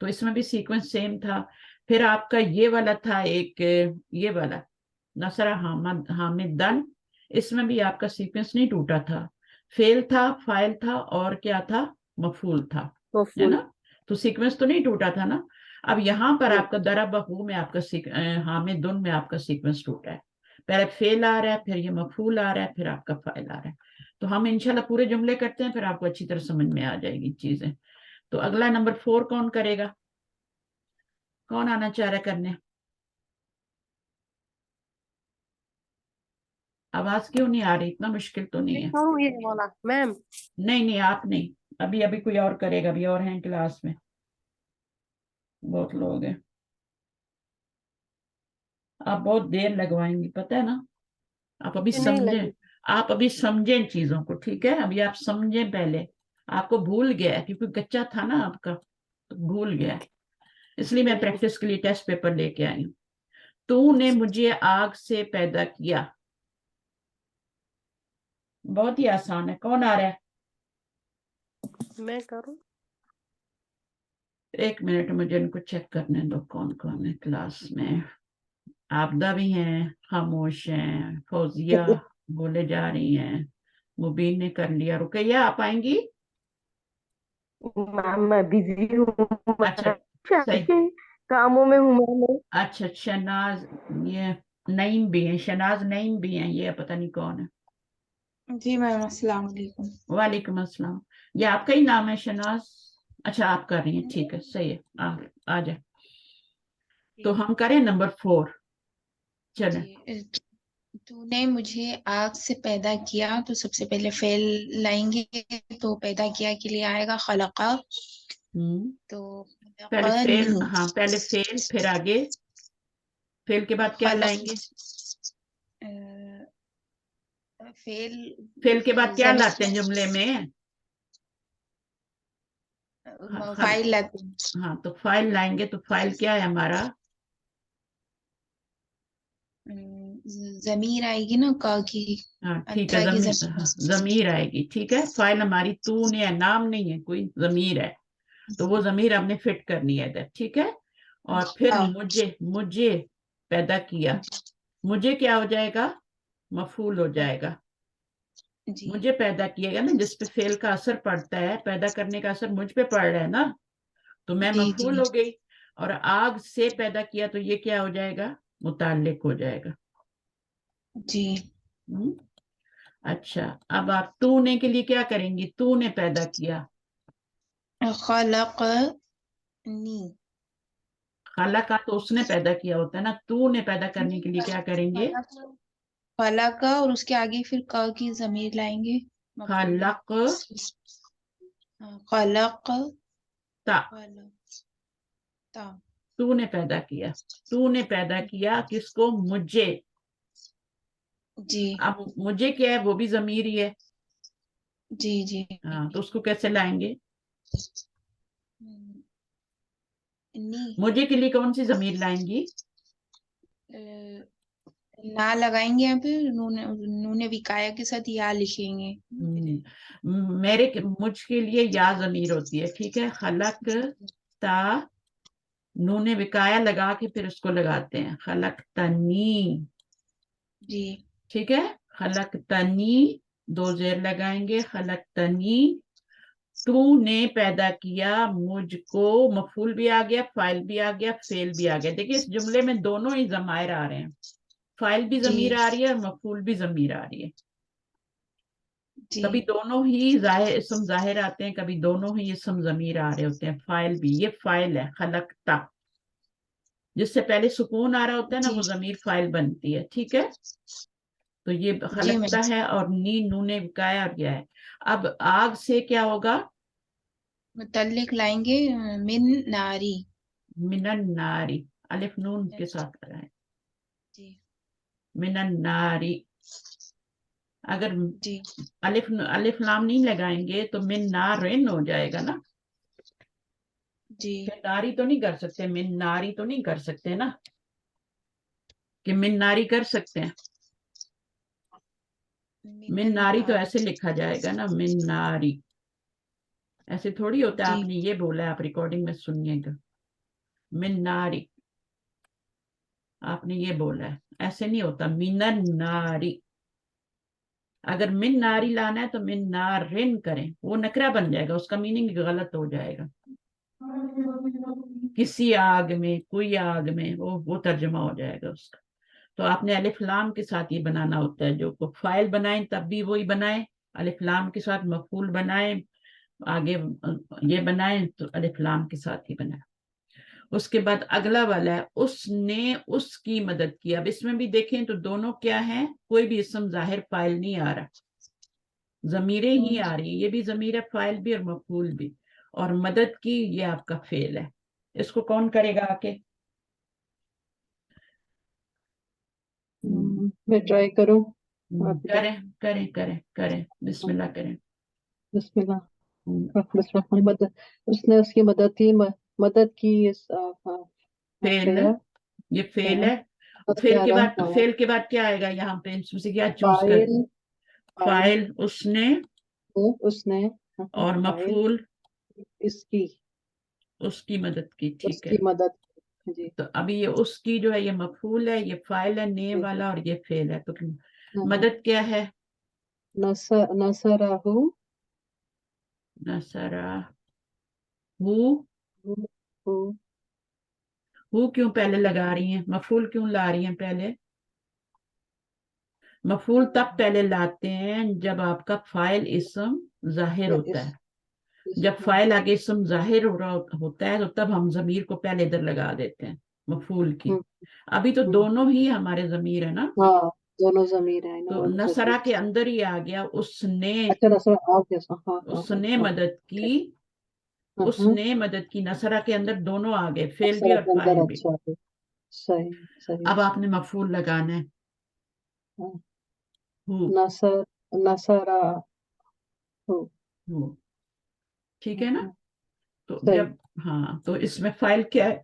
تو اس میں بھی سیکوینس سیم تھا. پھر آپ کا یہ والا تھا ایک، یہ والا نصر حامدن، اس میں بھی آپ کا سیکوینس نہیں ٹوٹا تھا، فعل تھا، فاعل تھا اور کیا تھا، مفعول تھا، ہے نا. تو سیکوینس تو نہیں ٹوٹا تھا نا. اب یہاں پر آپ کا ضربہ میں آپ کا حامدن میں آپ کا سیکوینس ٹوٹا ہے. پہلے فعل آ رہا ہے، پھر یہ مفعول آ رہا ہے، پھر آپ کا فاعل آ رہا ہے. تو ہم انشاءاللہ پورے جملے کرتے ہیں، پھر آپ کو اچھی طرح سمجھ میں آ جائے گی چیزیں. تو اگلا نمبر 4 کون کرے گا، کون آنا چاہ رہا ہے کرنے؟ آواز کیوں نہیں آ رہی، اتنا مشکل تو نہیں ہے. میم نہیں آپ نہیں، ابھی کوئی اور کرے گا، ابھی اور ہیں کلاس میں، بہت لوگ ہیں. آپ بہت دیر لگوائیں گی پتہ ہے نا. آپ ابھی سمجھیں چیزوں کو، ٹھیک ہے. ابھی آپ سمجھیں، پہلے آپ کو بھول گیا کیونکہ کچا تھا نا آپ کا، تو بھول گیا، اس لیے میں پریکٹس کے لیے ٹیسٹ پیپر لے کے آئی ہوں. تو نے مجھے آگ سے پیدا کیا، بہت ہی آسان ہے. کون آ رہا ہے؟ میں کروں، ایک منٹ مجھے ان کو چیک کرنے دو کون کون ہے کلاس میں. آبدہ بھی ہیں، خاموش ہیں، فوزیہ بولے جا رہی ہیں، مبین نے کر لیا. رقیہ آپ آئیں گی؟ میں بزی ہوں، اچھا صحیح، کاموں میں ہوں. اچھا شہناز، یہ نعیم بھی ہیں، شہناز نعیم بھی ہیں، یہ پتہ نہیں کون ہے. جی میم السلام علیکم. وعلیکم السلام. یہ آپ کا ہی نام ہے شہناز؟ اچھا آپ کر رہی ہیں، ٹھیک ہے، صحیح ہے، آ جائے. تو ہم کریں نمبر 4. چلیں. جی، تو نے مجھے آگ سے پیدا کیا، تو سب سے پہلے فعل لائیں گے، تو پیدا کیا کے لیے آئے گا خلقہ. تو پہلے فعل، ہاں پہلے فعل، پھر آگے فعل کے بعد کیا لائیں گے، فعل کے بعد کیا لاتے ہیں جملے میں، فاعل لاتے ہیں. ہاں تو فاعل لائیں گے. تو فاعل کیا ہے ہمارا، ضمیر آئے گی نا، کا کی، ہاں ٹھیک ہے، ضمیر آئے گی، ٹھیک ہے. فاعل ہماری تو نے ہے، نام نہیں ہے کوئی، ضمیر ہے، تو وہ ضمیر ہم نے فٹ کرنی ہے ادھر، ٹھیک ہے. اور پھر مجھے पैदा किया, मुझे क्या हो जाएगा, मफूल हो जाएगा। जी मुझे पैदा किएगा ना, जिस पे फेल का असर पड़ता है, पैदा करने का असर मुझ पे पड़ रहा है ना, तो मैं जी मफूल जी हो गई। और आग से पैदा किया तो ये क्या हो जाएगा, मुताल्लिक हो जाएगा। जी। हम्म? अच्छा, अब आप तूने के लिए क्या करेंगी, तूने पैदा किया, खलकनी, खलका तो उसने पैदा किया होता है ना, तूने पैदा करने के लिए क्या करेंगे, खलक और उसके आगे फिर क की जमीर लाएंगे, मफूल है। खलक खलक ता, ता, तूने पैदा किया, तूने पैदा किया किसको, मुझे। जी अब मुझे क्या है, वो भी जमीर ही है। जी जी। हाँ, तो उसको कैसे लाएंगे, नी, मुझे के लिए कौन सी जमीर लाएंगी, ना लगाएंगे यहाँ पे, नूने विकाया के साथ या लिखेंगे। मेरे मुझ के लिए या जमीर होती है, ठीक है। खलक ता, नूने विकाया लगा के फिर उसको लगाते हैं, खलक तनी, जी ठीक है। खलक तनी, दो जेर लगाएंगे, खलक तनी, तूने पैदा किया मुझको, मफूल भी आ गया, फाइल भी आ गया, फेल भी आ गया। देखिए इस जुमले में दोनों ही जमायर आ रहे हैं, फाइल भी जी जमीर आ रही है और मफूल भी जमीर आ रही है। जी कभी दोनों ही जाहिर इसम जाहिर आते हैं, कभी दोनों ही इसम जमीर आ रहे होते हैं। फाइल भी, ये फाइल है खलकता, जिससे पहले सुकून आ रहा होता है ना, जी वो जमीर फाइल बनती है, ठीक है। तो ये जी खलकता मैम। है और नी नूने विकाया और गया है। अब आग से क्या होगा, मुतल्लिक लाएंगे मिन नारी। मिनन नारी, अलिफ नून के साथ लगाए, जी मिनन नारी। अगर जी अलिफ अलिफ लाम नहीं लगाएंगे तो मिन नारिन हो जाएगा ना, जी। फिर नारी तो नहीं कर सकते, मिन नारी तो नहीं कर सकते ना, कि मिन नारी कर सकते हैं। मिन मिनन नारी तो नारी। ऐसे लिखा जाएगा ना, मिन नारी, ऐसे थोड़ी होता है। जी आपने ये बोला है, आप रिकॉर्डिंग में सुनिएगा, मिन नारी, आपने ये बोला है, ऐसे नहीं होता, मिनन नारी। अगर मिन नारी लाना है तो मिन नारिन करें, वो नकरा बन जाएगा, उसका मीनिंग गलत हो जाएगा। किसी आग में, कोई आग में, वो तर्जुमा हो जाएगा उसका। तो आपने अलिफ लाम के साथ ये बनाना होता है, जो फाइल बनाए तब भी वही बनाए, अलिफ लाम के साथ मफूल बनाए, आगे ये बनाए तो अलिफ लाम के साथ ही बनाए। उसके बाद अगला वाला है, उसने उसकी मदद की। अब इसमें भी देखें तो दोनों क्या है, कोई भी इसम जाहिर फाइल नहीं आ रहा, जमीरें ही आ रही है, ये भी जमीर है, फाइल भी और मफूल भी। और मदद की, ये आपका फेल है। इसको कौन करेगा आके, मैं ट्राई करूं, आप बताओ। करें करें करें करें, बिस्मिल्लाह करें। बिस्मिल्लाह। हम्म, बिस्मिल्लाह। मदद, उसने उसकी मदद की, मदद की इस फेल, फेल ये फेल है। क्या रहा, हाँ, फेल के बाद क्या आएगा यहाँ पे, इसमें से क्या चूज कर, फाइल, फाइल फाइल उसने, उसने, और फाइल मफूल इसकी, उसकी मदद की, ठीक है। उसकी मदद। जी तो अभी ये उसकी जो है, ये मफूल है, ये फाइल है ने जी। वाला, और ये फेल है। तो हाँ, मदद क्या है, नसराहु, नसरा हु, हु क्यों पहले लगा रही हैं, मफूल क्यों ला रही हैं पहले। मफूल तब पहले लाते हैं जब आपका फाइल इसम जाहिर होता है। जब फाइल आगे इसम जाहिर हो रहा होता है तो तब हम जमीर को पहले इधर लगा देते हैं, मफूल की। अभी तो दोनों ही हमारे जमीर है ना, हाँ, दोनों जमीर है तो ना, नसरा के अंदर ही आ गया, उसने, अच्छा नसरा आ गया, हाँ हाँ उसने हाँ, मदद की, ठीक। हाँ हाँ, उसने मदद की, नसरा के अंदर दोनों आ गए, फेल भी नसरा और के अंदर, फाइल भी। अच्छा है, सही सही अब सही। आपने मफूल लगाना है, हाँ, हु नसर, नसरा हु, हु, ठीक हाँ, है ना। हाँ, तो सही। जब, हाँ, तो इसमें फाइल क्या है,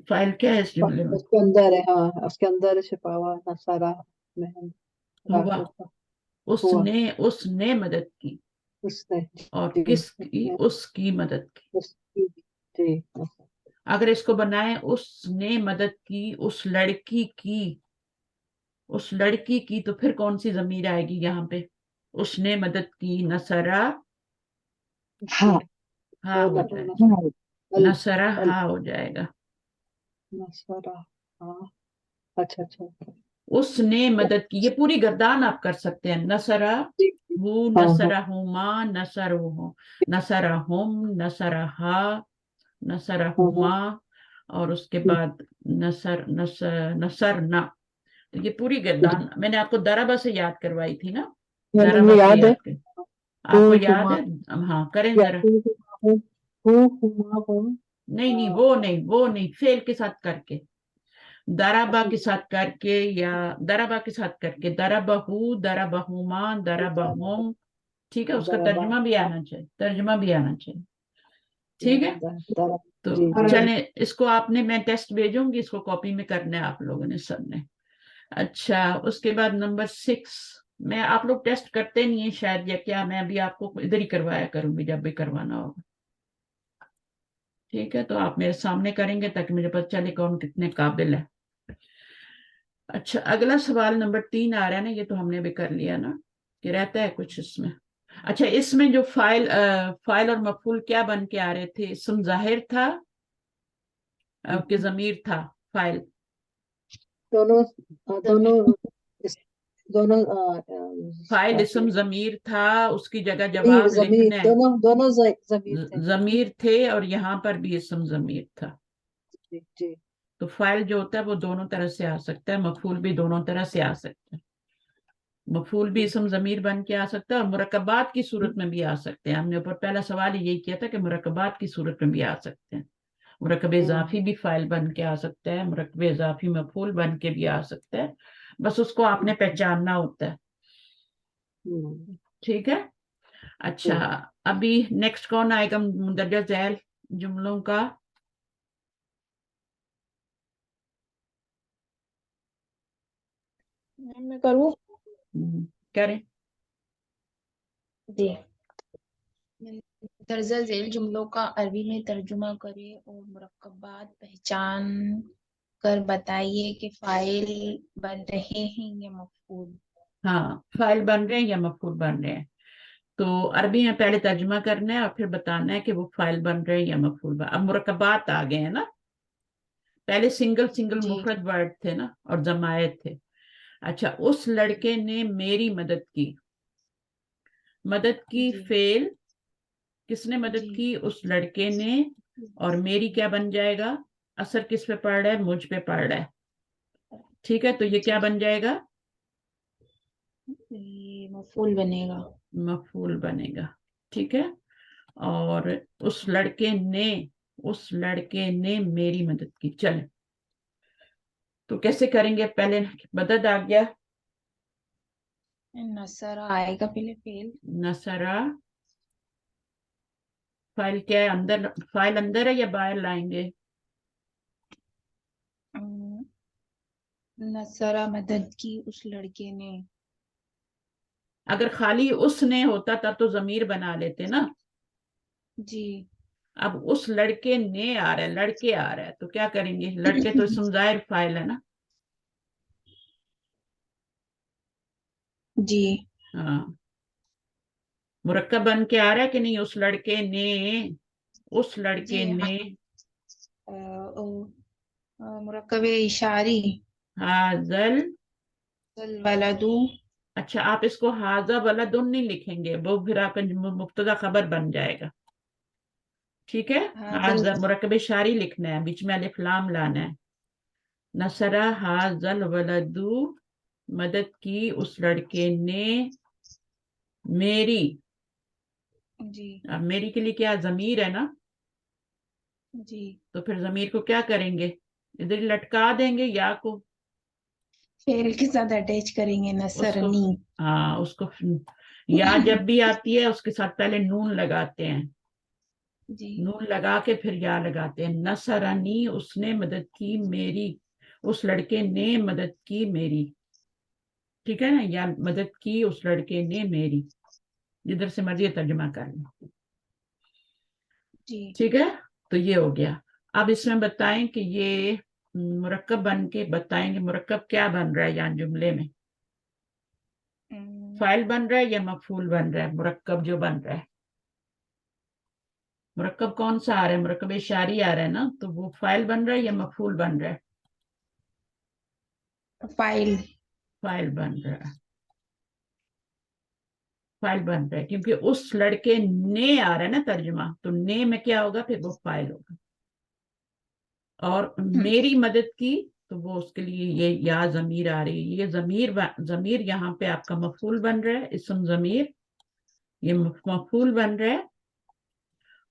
फाइल क्या है इस जुमले में, उसके अंदर है, हाँ, उसके अंदर छिपा हुआ नसरा में है, हुआ, राहु का, हुआ, उसने मदद की, उसने, और जी किसकी, उसने, उसकी मदद की। उसकी, जी हाँ, अगर इसको बनाए उसने मदद की उस लड़की की, तो फिर कौन सी ज़मीर आएगी यहाँ पे? उसने मदद की, नसरा हाँ हा हो जाएगा, नसरा हा हो जाएगा। नसरा हाँ अच्छा अच्छा उसने मदद की, ये पूरी गर्दान आप कर सकते हैं। नसरा हु, हाँ हाँ नसरा हुमा, नसर हो, नसरा हुम, नसरा हा, नसरा हुमा, और उसके बाद नसर ना। तो ये पूरी गर्दान मैंने आपको दराबा से याद करवाई थी ना, दराबा मुझे से याद है याद कर, आपको याद है? हाँ करें जरा। नहीं, वो नहीं, फेल के साथ करके, दराबा के साथ करके, या दराबा के साथ करके, दराबहू, दराबहुमा, दराबहुम। ठीक है, उसका तर्जुमा भी आना चाहिए, तर्जुमा भी आना चाहिए। ठीक है, तो चले इसको आपने, मैं टेस्ट भेजूंगी, इसको कॉपी में करना है आप लोगों ने सब ने। अच्छा, उसके बाद नंबर 6, मैं, आप लोग टेस्ट करते नहीं है शायद, या क्या, मैं अभी आपको इधर ही करवाया करूंगी जब भी करवाना होगा। ठीक है, तो आप मेरे सामने करेंगे ताकि मुझे पता चले कौन कितने काबिल है। अच्छा, अगला सवाल नंबर 3 आ रहा है ना, ये तो हमने भी कर लिया ना, कि रहता है कुछ इसमें। अच्छा, इसमें जो फाइल और मफूल क्या बन के आ रहे थे? इसम जाहिर था कि जमीर था? फाइल दोनों दोनों दोनों फाइल इसम जमीर था, उसकी जगह जवाब जमीर लिखने दोनों जमीर थे जमीर थे, और यहाँ पर भी इसम जमीर था। जी जी तो फाइल जो होता है वो दोनों तरह से आ सकता है, मफूल भी दोनों तरह से आ सकता है। मफूल भी इसम जमीर बन के आ सकता है, और मुरक्कबात की सूरत में भी आ सकते हैं। हमने ऊपर पहला सवाल यही किया था कि मुरक्कबात की सूरत में भी आ सकते हैं। मुरक्कब इजाफी भी फाइल बन के आ सकता है, मुरक्कब इजाफी मफूल बन के भी आ सकता है, बस उसको आपने पहचानना होता है। ठीक है, अच्छा, अभी नेक्स्ट कौन आएगा मुंदरजा झैल जुमलों का? मैं करूँ? करें। जी, दर्जा झेल जुमलों का अरबी में तर्जुमा करे और मुरक्कबात पहचान कर बताइए कि फाइल बन रहे हैं या मफूल। हाँ, फाइल बन रहे हैं या मफूल बन रहे हैं। तो अरबी में पहले तर्जुमा करना है और फिर बताना है कि वो फाइल बन रहे हैं या मफूल बन। अब मुरक्कबात आ गए हैं ना, पहले सिंगल सिंगल जी मुफरद वर्ड थे ना, और जमायत थे। अच्छा, उस लड़के ने मेरी मदद की, मदद की जी फेल, किसने मदद जी की? उस लड़के ने, और मेरी क्या बन जाएगा? असर किस पे पड़ रहा है? मुझ पे पड़ रहा है। ठीक है, तो ये क्या जी, बन जाएगा? ये मफूल बनेगा। मफूल बनेगा। ठीक है, और उस लड़के ने, उस लड़के ने मेरी मदद की। चल, तो कैसे करेंगे? पहले मदद आ गया, नसरा आएगा पहले फेल। नसरा, फाइल क्या है? अंदर, फाइल अंदर है या बाहर लाएंगे? नसरा मदद की उस लड़के ने। अगर खाली उसने होता तब तो जमीर बना लेते ना। जी अब उस लड़के ने आ रहा है, लड़के आ रहा है, तो क्या करेंगे? लड़के तो इसम ज़ाहिर फाइल है ना। जी हाँ, मुरक्कब बन के आ रहा है कि नहीं? उस लड़के ने, उस लड़के जी हाँ, ने मुरक्कब इशारी हाजल। वलदू। अच्छा, आप इसको हाजा वाला दुन नहीं लिखेंगे, वो फिर आपका मुब्तदा खबर बन जाएगा। ठीक है, हाजा मुरक्कब इशारी लिखना है, बीच में अलिफ लाम लाना है। नसरा हाजल वलदू, मदद की उस लड़के ने मेरी। जी अब मेरी के लिए क्या जमीर है ना, जी, तो फिर जमीर को क्या करेंगे? इधर ही लटका देंगे या को, फेल के साथ अटैच करेंगे उसको, नसरनी। हाँ उसको, या जब भी आती है उसके साथ पहले नून लगाते हैं, जी नून लगा के फिर या लगाते हैं। नसरानी, उसने मदद की मेरी, उस लड़के ने मदद की मेरी। ठीक है ना, या मदद की उस लड़के ने मेरी, जिधर से मर्जी तर्जुमा कर लो। जी ठीक है, तो ये हो गया। अब इसमें बताएं कि ये मुरक्कब बन के बताएंगे मुरक्कब क्या बन रहा है यहाँ जुमले में, फाइल बन रहा है या मफूल बन रहा है? मुरक्कब जो बन रहा है, मुरक्कब कौन सा आ रहा है? मुरक्कब इशारी आ रहा है ना, तो वो फाइल बन रहा है या मफूल बन रहा है? फाइल फाइल बन रहा है, फाइल बन रहा है, क्योंकि उस लड़के ने आ रहा है ना तर्जुमा, तो ने में क्या होगा फिर? वो फाइल होगा। और मेरी मदद की, तो वो उसके लिए ये या जमीर आ रही है, ये जमीर यहाँ पे आपका मफूल बन रहा है, इसम जमीर ये मफूल बन रहा है,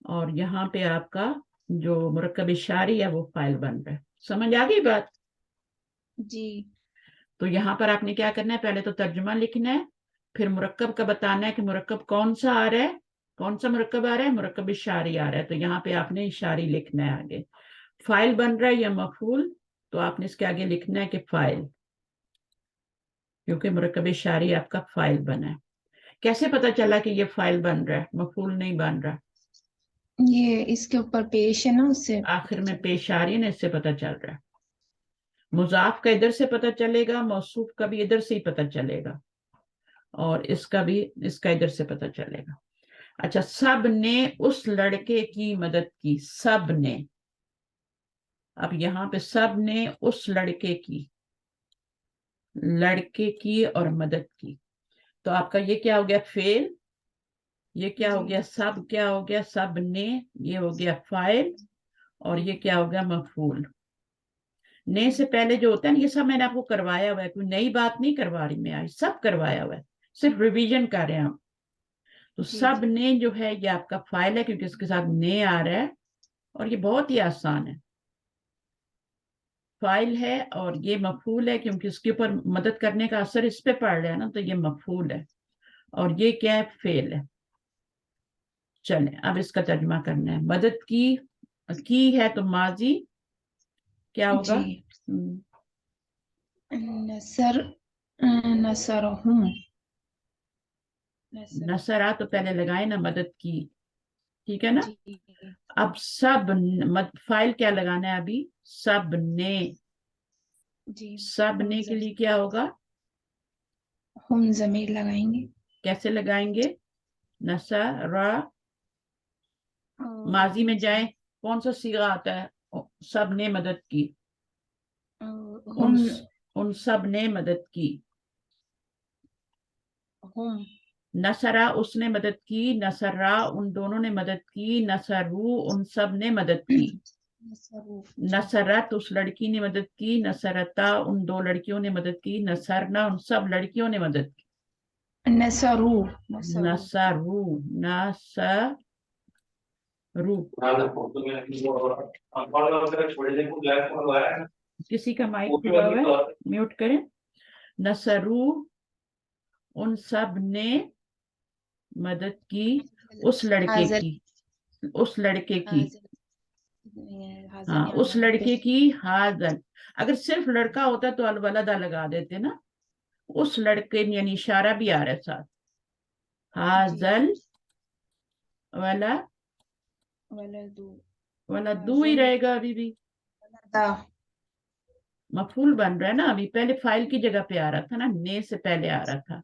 और यहाँ पे आपका जो मुरक्कब इशारी है वो फाइल बन रहा है। समझ आ गई बात? जी। तो यहाँ पर आपने क्या करना है, पहले तो तर्जुमा लिखना है, फिर मुरक्कब का बताना है कि मुरक्कब कौन सा आ रहा है, कौन सा मुरक्कब आ रहा है? मुरक्कब इशारी आ रहा है, तो यहाँ पे आपने इशारी लिखना है आगे। फाइल बन रहा है या मफूल, तो आपने इसके आगे लिखना है कि फाइल, क्योंकि मुरक्कब इशारी आपका फाइल बना है। कैसे पता चला कि ये फाइल बन रहा है, मफूल नहीं बन रहा? ये इसके ऊपर पेश है ना, उससे आखिर में पेश आ रही है ना, इससे पता चल रहा है। मुजाफ का इधर से पता चलेगा, मौसूफ का भी इधर से ही पता चलेगा, और इसका भी इसका इधर से पता चलेगा। अच्छा, सब ने उस लड़के की मदद की, सब ने, अब यहाँ पे सब ने उस लड़के की और मदद की, तो आपका ये क्या हो गया? फेल। ये क्या हो गया? सब क्या हो गया? सब ने, ये हो गया फाइल, और ये क्या हो गया? मफूल। ने से पहले जो होता है ना, ये सब मैंने आपको करवाया हुआ है, कोई नई बात नहीं करवा रही मैं आज, सब करवाया हुआ है, सिर्फ रिवीजन कर रहे हैं हम। तो सब ने जो है ये आपका फाइल है, क्योंकि इसके साथ ने आ रहा है, और ये बहुत ही आसान है, फाइल है, और ये मफूल है, क्योंकि इसके ऊपर मदद करने का असर इस पे पड़ रहा है ना, तो ये मफूल है, और ये क्या है? फेल है। चलें, अब इसका तर्जुमा करना है। मदद की है तो माजी क्या होगा? नसर, नसरहुम, नसरा तो पहले लगाए ना, मदद की, ठीक है ना? जी। अब फाइल क्या लगाना है अभी? सब ने, जी। सब ने के लिए क्या होगा? हम जमीर लगाएंगे। कैसे लगाएंगे? नसरा, माजी में जाए, कौन सा सीगा आता है? सब ने मदद की, उन सब ने मदद की। नसरा उसने मदद की, नसरा उन दोनों ने मदद की, नसरू उन सब ने मदद की। नसरत उस लड़की ने मदद की, नसरता उन दो लड़कियों ने मदद की, नसरना उन सब लड़कियों ने मदद की। नसरू, नसरू, नसरू, किसी का माइक खुला हुआ है, म्यूट करें। नसरू उन सब ने मदद की उस लड़के की, उस लड़के की, हाँ उस लड़के की। हाजल, अगर सिर्फ लड़का होता तो अलवलदा लगा देते ना, उस लड़के यानी इशारा भी आ रहा है साथ। हाजल वाला वलदू ही रहेगा अभी भी, मफूल बन रहा है ना, अभी पहले फाइल की जगह पे आ रहा था ना, ने से पहले आ रहा था,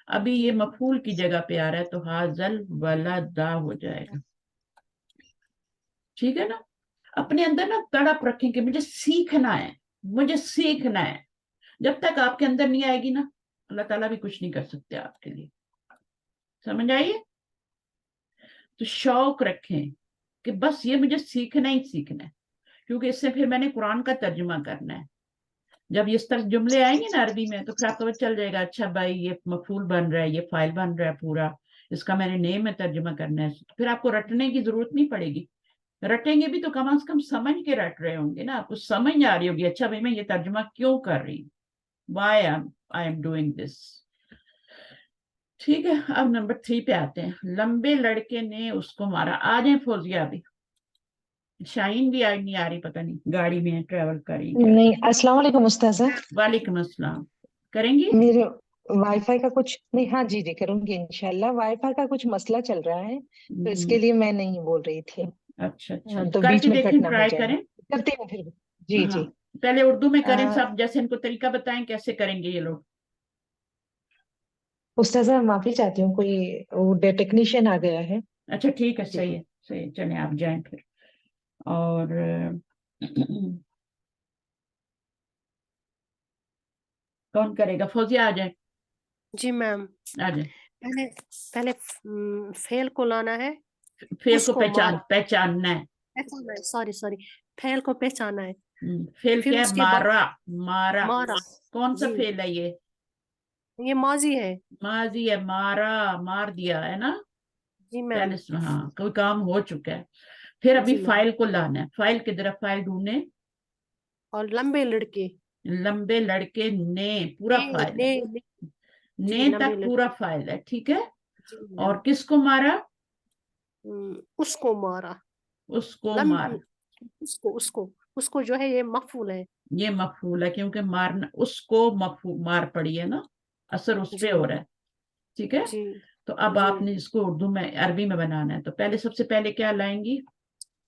अभी ये मफूल की जगह पे आ रहा है, तो हाजल वलदा हो जाएगा। ठीक है ना? अपने अंदर ना तड़प रखें कि मुझे सीखना है, मुझे सीखना है। जब तक आपके अंदर नहीं आएगी ना, अल्लाह ताला भी कुछ नहीं कर सकते आपके लिए। समझ आइए? तो शौक रखें कि बस ये मुझे सीखना ही सीखना है, क्योंकि इससे फिर मैंने कुरान का तर्जुमा करना है। जब इस तरह जुमले आएंगे ना अरबी में, तो फिर आपको पता चल जाएगा, अच्छा भाई ये मफूल बन रहा है, ये फाइल बन रहा है पूरा, इसका मैंने नेम में तर्जुमा करना है। फिर आपको रटने की जरूरत नहीं पड़ेगी। रटेंगे भी तो कम से कम समझ के रट रहे होंगे ना, आपको समझ आ रही होगी, अच्छा भाई मैं ये तर्जुमा क्यों कर रही हूँ, why I am doing this. ठीक है, अब नंबर 3 पे आते हैं। लंबे लड़के ने उसको मारा। आ जाए फौजिया भी, शाहीन भी आज नहीं आ रही, पता नहीं गाड़ी में ट्रेवल करी क्या। नहीं, अस्सलाम वालेकुम उस्ताज़ा। वालेकुम अस्सलाम। करेंगी? मेरे वाईफाई का कुछ नहीं, हाँ जी जी करूंगी इंशाल्लाह। वाईफाई का कुछ मसला चल रहा है, तो इसके लिए मैं नहीं बोल रही थी। अच्छा अच्छा, तो बीच करके में देखें, कट ना हो ट्राई जाए। करें, करती हूँ फिर। जी हाँ, जी। पहले उर्दू में करें आ, सब, जैसे इनको तरीका बताएं कैसे करेंगे ये लोग। उस्ताज़ा माफी चाहती हूँ, कोई वो टेक्नीशियन आ गया है। अच्छा ठीक है, जी। सही है, सही है, चलें आप जाएं फिर। और कौन करेगा? फौजिया आ जाए, जी मैम। आ जाए। पहले पहले फेल को लाना है, फेल को उसको मारा, पहचानना है। पहचाना है, सॉरी सॉरी, फेल को पहचाना है, फेल फिर क्या है? उसके बाद मारा, मारा। मारा। कौन सा जी, फेल है ये माजी है। माजी है, मारा, मार दिया है ना। जी मैम। पहले हाँ, कोई काम हो चुका है। फिर अभी जी मैम। फाइल को लाना है। फाइल किधर है? फाइल ढूंढने। और लंबे लड़के, लंबे लड़के ने, पूरा फाइल है। ने, जी ने लंबे तक लड़के। पूरा फाइल है, ठीक है। जी मैम। और किसको मारा? उसको मारा, उसको लंबे, मारा। उसको उसको उसको जो है ये मफूल है। ये मफूल है, क्योंकि मारना, उसको मार पड़ी है ना, असर उस पे जी हो रहा है, ठीक है। जी तो अब जी। आपने इसको उर्दू में, अरबी में बनाना है। तो पहले, सबसे पहले क्या लाएंगी?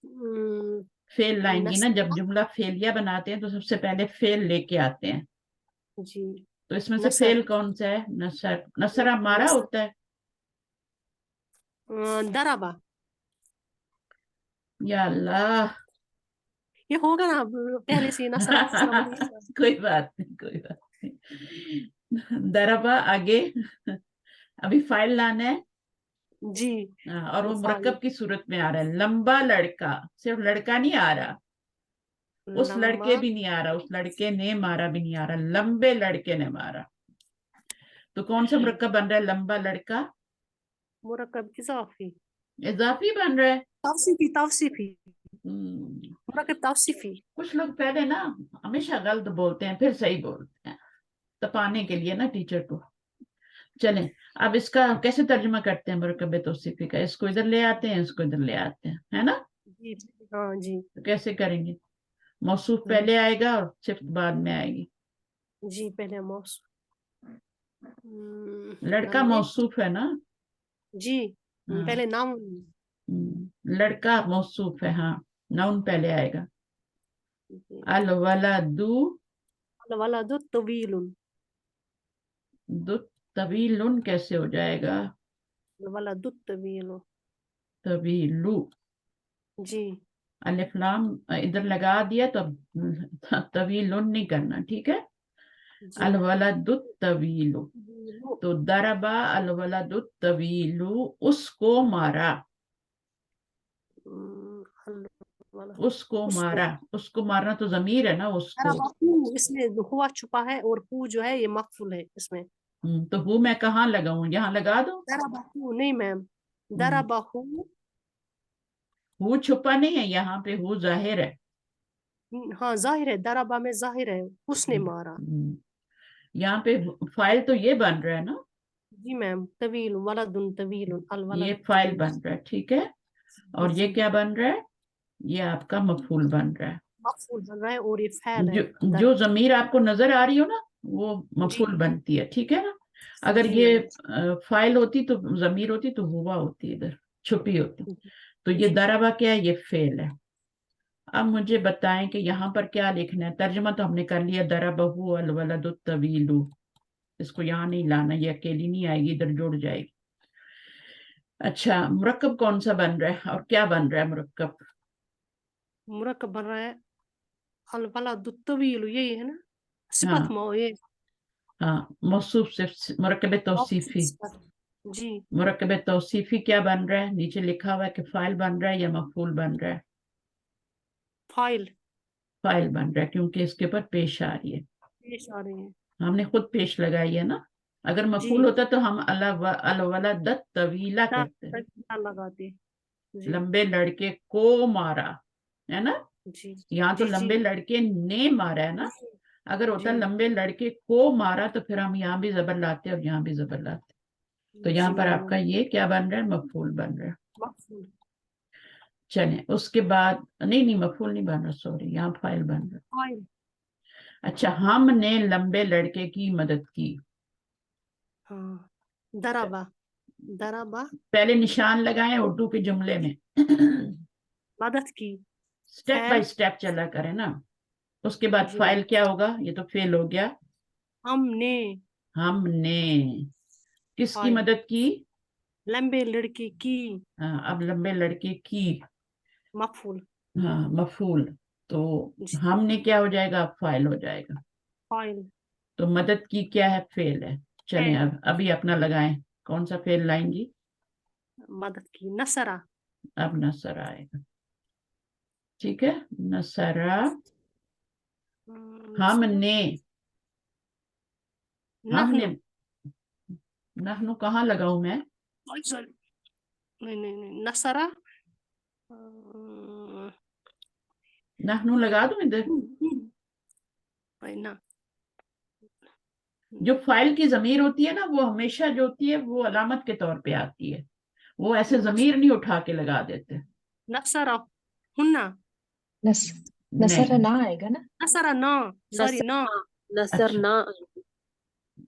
हम्म, फेल लाएंगी ना। जब नसरा। जुमला फेलिया बनाते हैं तो सबसे पहले फेल लेके आते हैं। जी। तो इसमें से नसर, फेल कौन सा है? नसर। नसरा मारा नसर, होता है। दराबा। या अल्लाह। ये होगा ना, पहले से ही नसरा फसरा मुझे याद है। कोई बात नहीं, कोई बात नहीं। दरबा आगे। अभी फाइल लाना है। जी। और वो फाइल, मुरक्कब की सूरत में आ रहा है। लंबा लड़का, सिर्फ लड़का नहीं आ रहा, उस लंबा, लड़के भी नहीं आ रहा, उस लड़के ने मारा भी नहीं आ रहा, लंबे लड़के ने मारा। तो कौन सा मुरक्कब बन रहा है? लंबा लड़का मुरक्कब इजाफी, इजाफी बन रहा है। तौसीफी, तौसीफी, हम्म, मुरक्कब तौसीफी। कुछ लोग पहले ना हमेशा गलत बोलते हैं, फिर सही बोलते हैं, तपाने के लिए ना टीचर को। चलें, अब इसका कैसे तर्जुमा करते हैं मुरक्कब तौसीफी का? इसको इधर ले आते हैं, इसको इधर ले आते हैं, है ना। जी हाँ जी। तो कैसे करेंगे? मौसूफ हम्म, पहले आएगा और सिफ्त बाद में आएगी। जी पहले मौस, लड़का पहले, मौसूफ है ना। जी हाँ, पहले नाम। लड़का मौसूफ है, हाँ, नाउन पहले आएगा। अल वलादु, वाला दो तवीलुन, दु तवीलुन कैसे हो जाएगा? वाला दो तवीलुन। तवीलु, जी अलिफ लाम इधर लगा दिया तो अब तवीलुन नहीं करना, ठीक है। जी। अल वलादु तवीलु, तो दरबा अल वलादु तवीलु, उसको मारा, वाला, उसको उसको, मारा। उसको मारना तो जमीर है ना, उसको। इसमें हुआ छुपा है और हु जो है ये मकफूल है इसमें। तो हूँ मैं कहाँ लगाऊं? यहाँ लगा दो। दराबाहू नहीं मैम, हम्म, दराबाहू। हूँ छुपा नहीं है, यहाँ पे हूँ जाहिर है। हाँ जाहिर है, दराबा में जाहिर है, उसने मारा। यहाँ पे फाइल तो ये बन रहा है ना, जी मैम, तवील वलदुन तवील अल ये वलद फाइल तवील। बन रहा है, ठीक है। और ये जी क्या बन रहा है? ये आपका मफूल बन रहा है। मकफूल बन रहा है और ये फैल है दर। जो जमीर आपको नजर आ रही हो ना, वो जी मफूल बनती है, ठीक है ना। अगर जी ये मैम। फाइल होती तो जमीर होती तो हुआ होती, इधर छुपी होती। तो ये जी दरबा क्या है? ये फेल है। अब मुझे बताएं कि यहाँ पर क्या लिखना है। तर्जमा तो हमने कर लिया, दरबहु अल वलदु तवीलु। इसको यहाँ नहीं लाना, ये अकेली नहीं आएगी, इधर जुड़ जाएगी। अच्छा, मुरक्कब कौन सा बन रहा है और क्या बन रहा है मुरक्कब? मुरक्कब बन रहा है अल वलद तवील, यही है ना सिफत हाँ, ये। हाँ, मौसूफ से मुरक्कब तौसीफी। सिफत। जी मुरक्कब तौसीफी क्या बन रहा है? नीचे लिखा हुआ है कि फाइल बन रहा है या मफूल बन रहा है? फाइल फाइल बन रहा है, क्योंकि इसके ऊपर पेश आ रही है। पेश आ रही है। हमने खुद पेश लगाई है ना। अगर जी मफूल होता तो हम अल वलद तवीला तक करते हैं। तक लगाते। जी लंबे लड़के को मारा, है ना। जी यहाँ तो जी जी लंबे लड़के ने मारा है ना। अगर होता जी लंबे लड़के को मारा तो फिर हम यहाँ भी जबर लाते और यहाँ भी जबर लाते। तो जी यहाँ पर मैम। आपका ये क्या बन रहा है? मफूल बन रहा है। मकफूल। चलें, उसके बाद नहीं, नहीं, मफूल नहीं बन रहा, सॉरी, यहाँ फाइल बन रहा फाइल। है। अच्छा, हमने लंबे लड़के की मदद की। हाँ दराबा, दराबा पहले निशान लगाएं उर्दू के जुमले में। मदद की। स्टेप बाय स्टेप चला करे ना। उसके बाद जी। फाइल क्या होगा, ये तो फेल हो गया। हमने हमने किसकी फाइल मदद की? लंबे लड़के की हाँ, अब लंबे लड़के की, मफूल हाँ मफूल। तो जी। हमने क्या हो जाएगा, अब फाइल हो जाएगा। फाइल तो मदद की क्या है, फेल है। चलें अब अभी अपना लगाएं, कौन सा फेल लाएंगी? मदद की नसरा अब नसर आएगा, ठीक है। नसरा हमने, हमने नहनु कहाँ लगाऊं मैं? नहीं नहीं नहीं नसरा नहनु लगा दूं इधर? ना जो फाइल की जमीर होती है ना, वो हमेशा जो होती है वो अलामत के तौर पे आती है, वो ऐसे जमीर नहीं उठा के लगा देते। नसरा हुन्ना नसर नहीं, ना आएगा ना? नसरा ना सॉरी ना नसर अच्छा। ना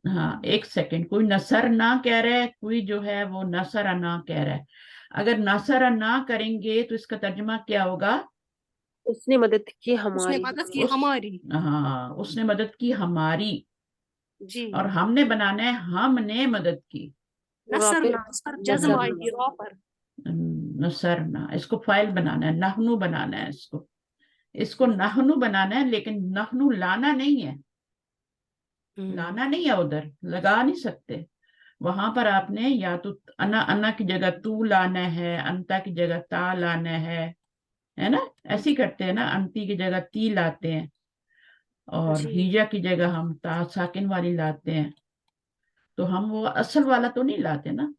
हाँ एक सेकंड, कोई नसर ना कह रहा है, कोई जो है वो नसर ना कह रहा है। अगर नसर ना करेंगे तो इसका तर्जुमा क्या होगा? उसने मदद की उसने हमारी। मदद की हमारी हाँ, उसने मदद की हमारी। जी। और हमने बनाना है हमने मदद की। नसर फिर ना सर जज्म नसर आएगी रा पर नसरना, इसको फाइल बनाना है, नहनु बनाना है इसको, इसको नहनु बनाना है, लेकिन नहनु लाना नहीं है, लाना नहीं है, उधर लगा नहीं सकते। वहां पर आपने या तो अना, अना की जगह तू लाना है, अंता की जगह ता लाना है ना? ऐसे ही करते हैं ना, अंती की जगह ती लाते हैं, और जी हिजा की जगह हम ता साकिन वाली लाते हैं। तो हम वो असल वाला तो नहीं लाते ना,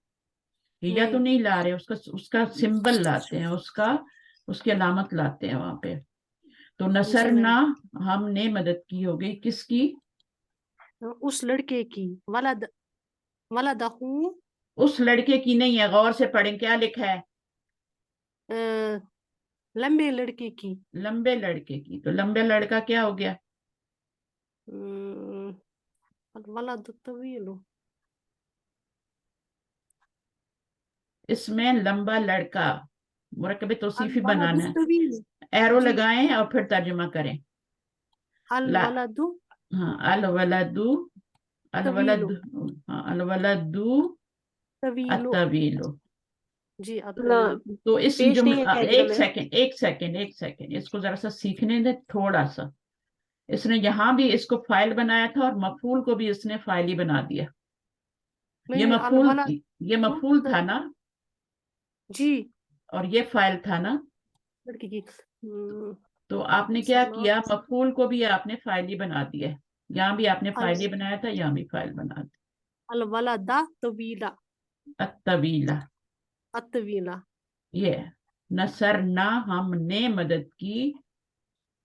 हिजा तो नहीं नहीं ला रहे, उसका उसका सिंबल लाते हैं, उसका उसकी अलामत लाते हैं वहां पे। तो जी नसरना, मैम हमने मदद की हो गई, किसकी? उस लड़के की वलद वलदहू उस लड़के की नहीं है, गौर से पढ़ें क्या लिखा है। लंबे लड़के की लंबे लड़के की, तो लंबे लड़का क्या हो गया? वलद तवील इसमें लंबा लड़का मुरक्कब तौसीफी वलद बनाना है, तवील एरो जी लगाएं और फिर तर्जुमा करें। अल ला, वलदु हाँ अल वलदू, अल तवीलु वलद, हाँ अल वलदू तवीलु अतवीलो। जी ना अतवीलु तो इस पेश नहीं जुमले, है क्या एक मैम? सेकंड एक सेकंड एक सेकंड, इसको जरा सा सीखने दे थोड़ा सा। इसने यहाँ भी इसको फाइल बनाया था, और मफूल को भी इसने फाइल ही बना दिया। नहीं ये नहीं अल मफूल, वलद ये मफूल था ना, जी और ये फाइल था ना। लड़की की तो आपने क्या सना किया, मफूल को भी आपने फाइल ही बना दिया। यहाँ भी आपने अल फाइल ही बनाया था, यहाँ भी फाइल बना दी। अल वलदा तवीला अत्तवीला, अतवीला ये नसरना, हमने मदद की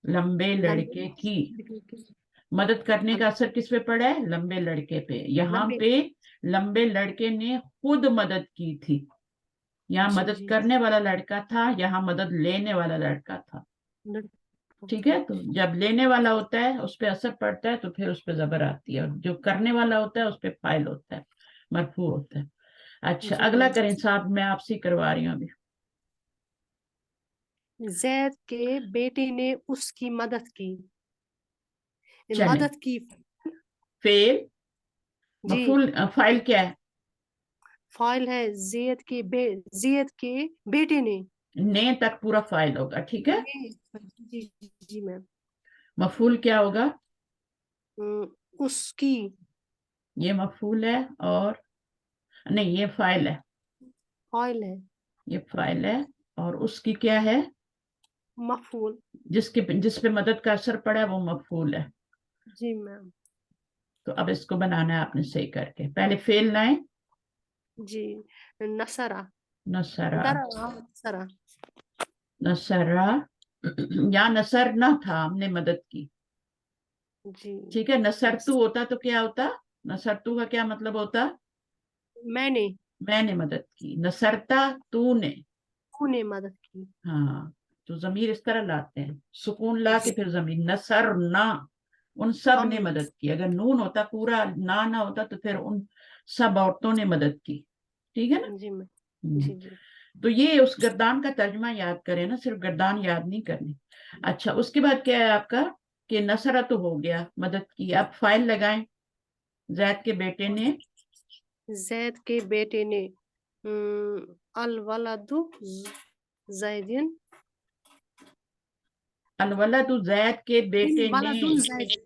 लंबे लंबे लड़के की। लड़के की मदद करने अल का असर किस पे पड़ा है? लंबे लड़के पे। यहाँ लंबे पे लंबे लड़के ने खुद मदद की थी, यहाँ जी मदद जी करने वाला लड़का था, यहाँ मदद लेने वाला लड़का था। ठीक है, तो जब लेने वाला होता है उस पर असर पड़ता है, तो फिर उस पर जबर आती है, और जो करने वाला होता है उस पर फाइल होता है, मरफू होता है। अच्छा जी अगला मैम करें साहब, मैं आपसे करवा रही हूँ अभी। जैद के बेटे ने उसकी मदद की चलें, मदद की फेल, जी मफूल, फाइल क्या है? फाइल है जैद के बेटे ने ने तक पूरा फाइल होगा, ठीक है। जी जी मैम मफूल क्या होगा? उसकी ये मफूल है, और नहीं ये फाइल है, फाइल है ये फाइल है, और उसकी क्या है? मफूल जिसके जिस पे मदद का असर पड़ा है वो मफूल है। जी मैम तो अब इसको बनाना है आपने सही करके, पहले फेल लाएं। जी नसरा नसरा, नसरा नसरा, या नसर ना था, हमने मदद की, जी ठीक है। नसरतू होता तो क्या होता? नसरतू का क्या मतलब होता? मैंने मैंने मदद की। नसरता, तूने। तूने मदद की हाँ, तो जमीर इस तरह लाते हैं, सुकून ला के फिर जमीर, नसर ना, उन सब ने हम मदद की। अगर नून होता पूरा, ना होता, तो फिर उन सब औरतों ने मदद की, ठीक है ना। जी मैम हम्म। जी जी तो ये उस गर्दान का तर्जमा याद करें ना, सिर्फ गर्दान याद नहीं करनी। अच्छा, उसके बाद क्या है आपका कि नसरा तो हो गया, मदद की। अब फाइल लगाएं। जैद के बेटे ने, जैद के बेटे ने, अल वलदु जैदिन, अल वलदु जैद के बेटे ने। वलदुन जैद,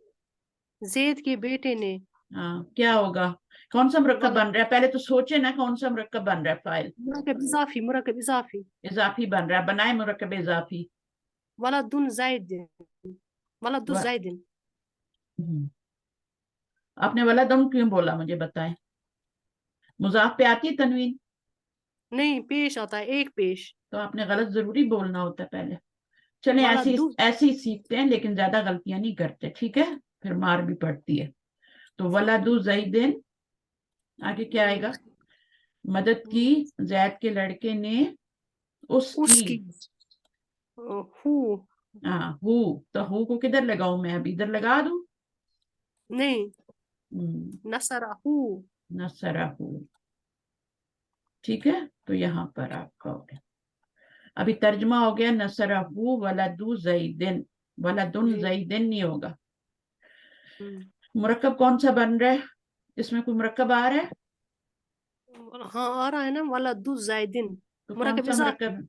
जैद के बेटे ने, हाँ, क्या होगा? कौन सा मुरक्कब बन रहा है? पहले तो सोचे ना कौन सा मुरक्कब बन रहा है। फाइल मुरक्कब इजाफी, मुरक्कब इजाफी, इजाफी बन रहा है, बनाए मुरक्कब इजाफी। वलदुन जैदिन, वलदु व- जैदिन। हम्म, आपने वलदुन क्यों बोला मुझे बताएं? मुजाफ पे आती है तनवीन? नहीं, पेश आता है, एक पेश। तो आपने गलत जरूरी बोलना होता है पहले। चले, ऐसे वलदु, ऐसे ही सीखते हैं, लेकिन ज्यादा गलतियां नहीं करते, ठीक है? फिर मार भी पड़ती है। तो वलदु जैदिन, आगे क्या आएगा? मदद की जैद के लड़के ने उसकी, उसकी। हु, हाँ, हु। तो हु को किधर लगाऊं मैं? अब इधर लगा दूं? नहीं, हम्म, नसरहु, नसरहु। ठीक है, तो यहाँ पर आपका हो गया। अभी तर्जमा हो गया, नसरहु वलदु जैदिन। वलदुन जी। जैदिन नहीं होगा। हम्म, मुरक्कब कौन सा बन रहा है? इसमें कोई मुरक्कब आ रहा है? हाँ आ रहा है ना, वलदु जैदिन, तो कौन मुरक्कब सा इजाफी। मुरक्कब?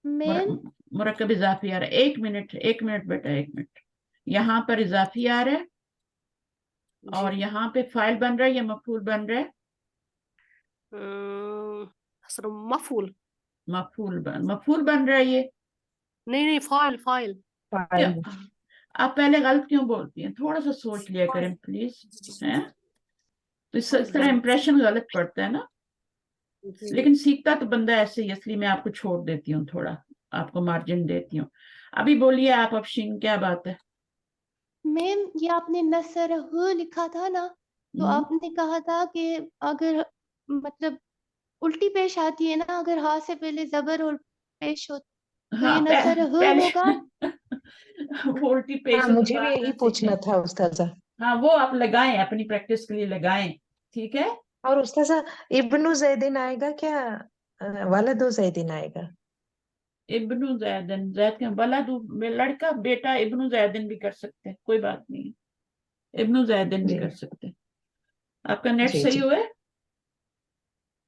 मैम मुरक्कब इजाफी आ रहा है। एक मिनट, एक मिनट बेटा, एक मिनट। यहाँ पर इजाफी आ रहा है, जी। और यहाँ पे फाइल बन रहा है या मफूल बन रहा है? असर मफूल, मफूल बन रहा है ये। नहीं नहीं, फाइल, फाइल। क्या फाइल। आप पहले गलत क्यों बोलती हैं? थोड़ा सा सोच लिया करें प्लीज, है? तो इस तरह इंप्रेशन गलत पड़ता है ना। जी। लेकिन सीखता तो बंदा ऐसे ही, इसलिए मैं आपको छोड़ देती हूँ, थोड़ा आपको मार्जिन देती हूँ। अभी बोलिए आप अफशीन, क्या बात है? मैम ये आपने नसरहु लिखा था ना, तो हम्म, आपने कहा था कि अगर मतलब उल्टी पेश आती है ना, अगर हा से पहले जबर और पेश हो तो हाँ, ये नसरहु पहले होगा। वो उल्टी पेश हाँ, है तो मुझे भी बात यही ऐसे ही पूछना है। था उस्ताजा। हाँ, वो आप लगाएं, अपनी प्रैक्टिस के लिए लगाएं, ठीक है? और उस्ताजा, इब्नु जैदिन आएगा क्या, वालदु जैदिन आएगा? इब्नु जैदिन, जैद के वलद, लड़का बेटा, इब्नु जैदिन भी कर सकते हैं, कोई बात नहीं है। इब्नु जैदिन भी जी कर सकते हैं। आपका नेट जी सही जी। हुआ है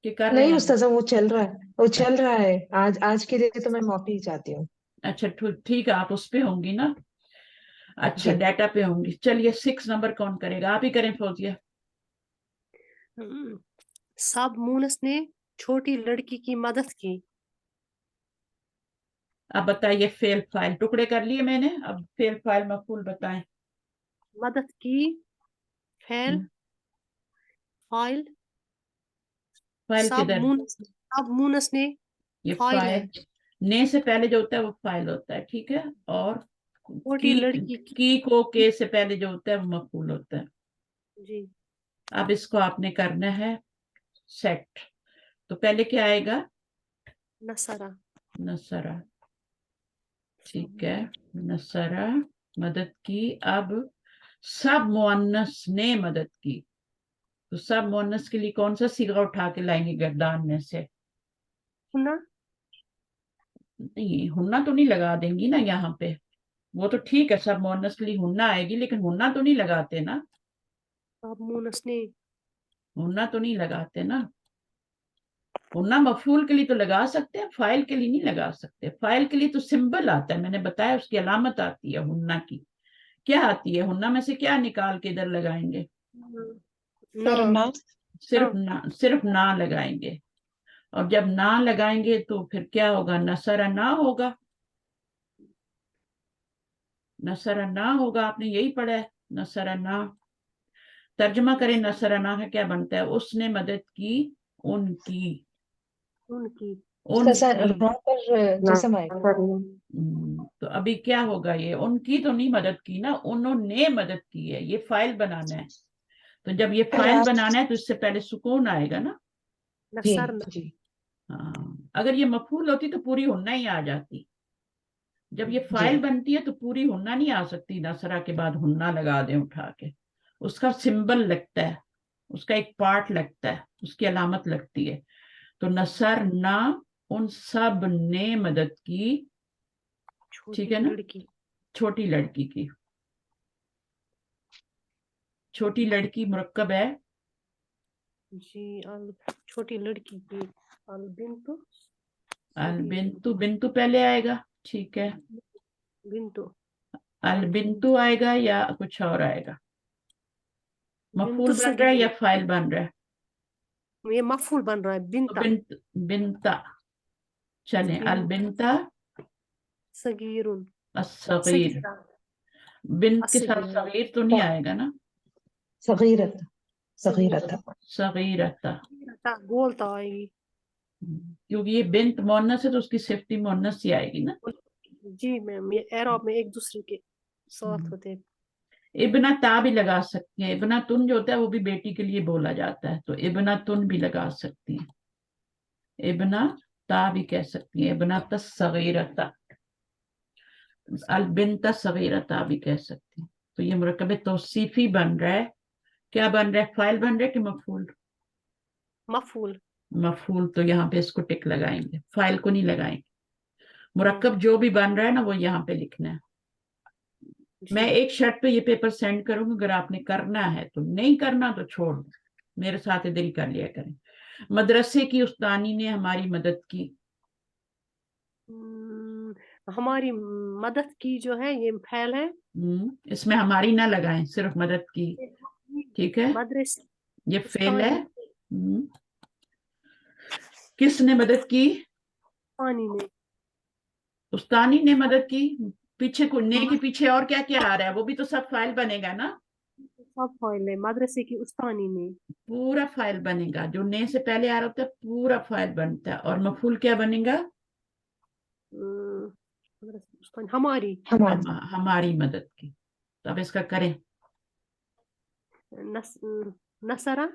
कि कर रहे नहीं हैं अभी? उस्ताजा, वो चल रहा है, वो चल रहा है। आज आज के लिए तो मैं माफी चाहती हूँ। अच्छा, ठीक है, आप उस पे होंगी ना? अच्छा, जी। डाटा पे होंगी। चलिए, 6 नंबर कौन करेगा? आप ही करें फौजिया। सब मूनस ने छोटी लड़की की मदद की। अब बताइए, फेल फाइल टुकड़े कर लिए मैंने, अब फेल फाइल मफूल बताएं। मदद की, फेल, हम्म, फाइल। फाइल किधर? सब मूनस ने, ये फाइल है। फाइल, ने से पहले जो होता है वो फाइल होता है, ठीक है? और छोटी लड़की की को के से पहले जो होता है वो मफूल होता है। जी। अब इसको आपने करना है सेट। तो पहले क्या आएगा? नसरा, नसरा, ठीक है। नसरा, मदद की। अब सब मुअन्नस ने मदद की, तो सब मुअन्नस के लिए कौन सा सीगा उठा के लाएंगे गर्दान में से? हुना, नहीं, हुन्ना तो नहीं लगा देंगी ना यहाँ पे। वो तो ठीक है, सब मुअन्नस के लिए हुन्ना आएगी, लेकिन हुन्ना तो नहीं लगाते ना। सब मूनस ने, हुन्ना तो नहीं लगाते ना। हुन्ना मफूल के लिए तो लगा सकते हैं, फाइल के लिए नहीं लगा सकते। फाइल के लिए तो सिंबल आता है, मैंने बताया, उसकी अलामत आती है हुन्ना की। क्या आती है हुन्ना में से? क्या निकाल के इधर लगाएंगे? ना, करना। सिर्फ ना लगाएंगे। और जब ना लगाएंगे तो फिर क्या होगा? नसरा ना होगा। नसरा ना होगा, आपने यही पढ़ा है, नसरा ना। तर्जमा करें, नसरा ना का क्या बनता है? उसने मदद की उनकी। उनकी। उस्ताजा उनकी। रा पर जिस्म आएगा। तो अभी क्या होगा? ये उनकी तो नहीं मदद की ना, उन्होंने मदद की है। ये फाइल बनाना है, तो जब ये फाइल रात। बनाना है तो इससे पहले सुकून आएगा ना। जी नसरना, जी हाँ, अगर ये मफूल होती तो पूरी हुन्ना ही आ जाती। जब ये जी। फाइल बनती है तो पूरी हुन्ना नहीं आ सकती, नसरा के बाद हुन्ना लगा दें उठा के। उसका सिंबल लगता है, उसका एक पार्ट लगता है, उसकी अलामत लगती है। तो नसर ना, उन सब ने मदद की। ठीक है ना, छोटी लड़की की, छोटी लड़की मुरक्कब है जी, छोटी लड़की की बिंतु, बिंतु, बिंतु पहले आएगा, ठीक है, बिंतु, बिंतु आएगा या कुछ और आएगा? मफूल बन रहा है या फाइल बन रहा है? ये मफूल बन रहा है, बिंता, बिंत, बिंता, चलें, बिंता सगीरुन, अस्सगीर, बिंत के साथ सगीर तो नहीं आएगा ना? सगीरत, सगीरत, सगीरता, बोलता आएगी, क्योंकि ये बिंत मोन्नस है तो उसकी सिफ्ती मोन्नस ही आएगी ना। जी मैम, ये एराब में एक दूसरे के साथ होते हैं। इब्ना ता भी लगा सकती है, इब्ना तुन जो होता है वो भी बेटी के लिए बोला जाता है, तो इब्ना तुन भी लगा सकती है, इब्ना ता भी कह सकती है, इब्ना तस्सगीरता, अल बिन्त सगीरता भी कह सकती है। तो ये मुरक्कब तौसीफी बन रहा है, क्या बन रहा है, फाइल बन रहा है कि मफूल? मफूल, मफूल, तो यहाँ पे इसको टिक लगाएंगे, फाइल को नहीं लगाएंगे। मुरक्कब जो भी बन रहा है ना वो यहाँ पे लिखना है। मैं एक शर्त पे ये पेपर सेंड करूंगी, अगर आपने करना है तो, नहीं करना तो छोड़ दो, मेरे साथ इधर ही कर लिया करें। मदरसे की उस्तानी ने हमारी मदद की, हमारी मदद की जो है ये फैल है, इसमें हमारी ना लगाएं, सिर्फ मदद की, ठीक है, मदरसे, ये फेल है। किसने मदद की? पानी ने, उस्तानी ने मदद की। पीछे को ने के पीछे और क्या क्या आ रहा है, वो भी तो सब फाइल बनेगा ना, सब फाइल है, मदरसे की उस्तानी ने, पूरा फाइल बनेगा, जो ने से पहले आ रहा होता है पूरा फाइल बनता है। और मफूल क्या बनेगा? हमारी, हमारी मदद की। तो अब इसका करें, नसरा,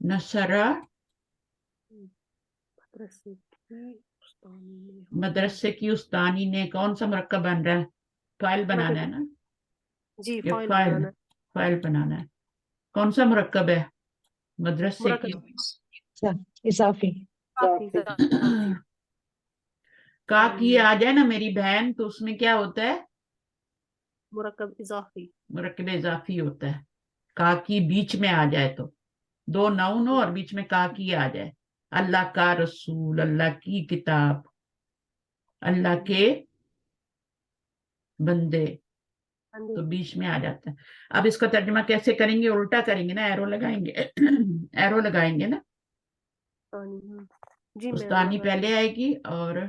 नसरा, मदरसे की उस्तानी ने, कौन सा मुरक्कब बन रहा है? फाइल बनाना है ना जी, ये फाइल बनाना है। कौन सा मुरक्कब है? मदरसे की इजाफी, का की आ जाए ना मेरी बहन, तो उसमें क्या होता है? मुरक्कब इजाफी, मुरक्कब इजाफी होता है। का की बीच में आ जाए तो, दो नाउन हो और बीच में का की आ जाए, अल्लाह का रसूल, अल्लाह की किताब, अल्लाह के बंदे, तो बीच में आ जाता है। अब इसका तर्जुमा कैसे करेंगे? उल्टा करेंगे ना, एरो लगाएंगे एरो लगाएंगे ना, जी उस्तानी पहले आएगी और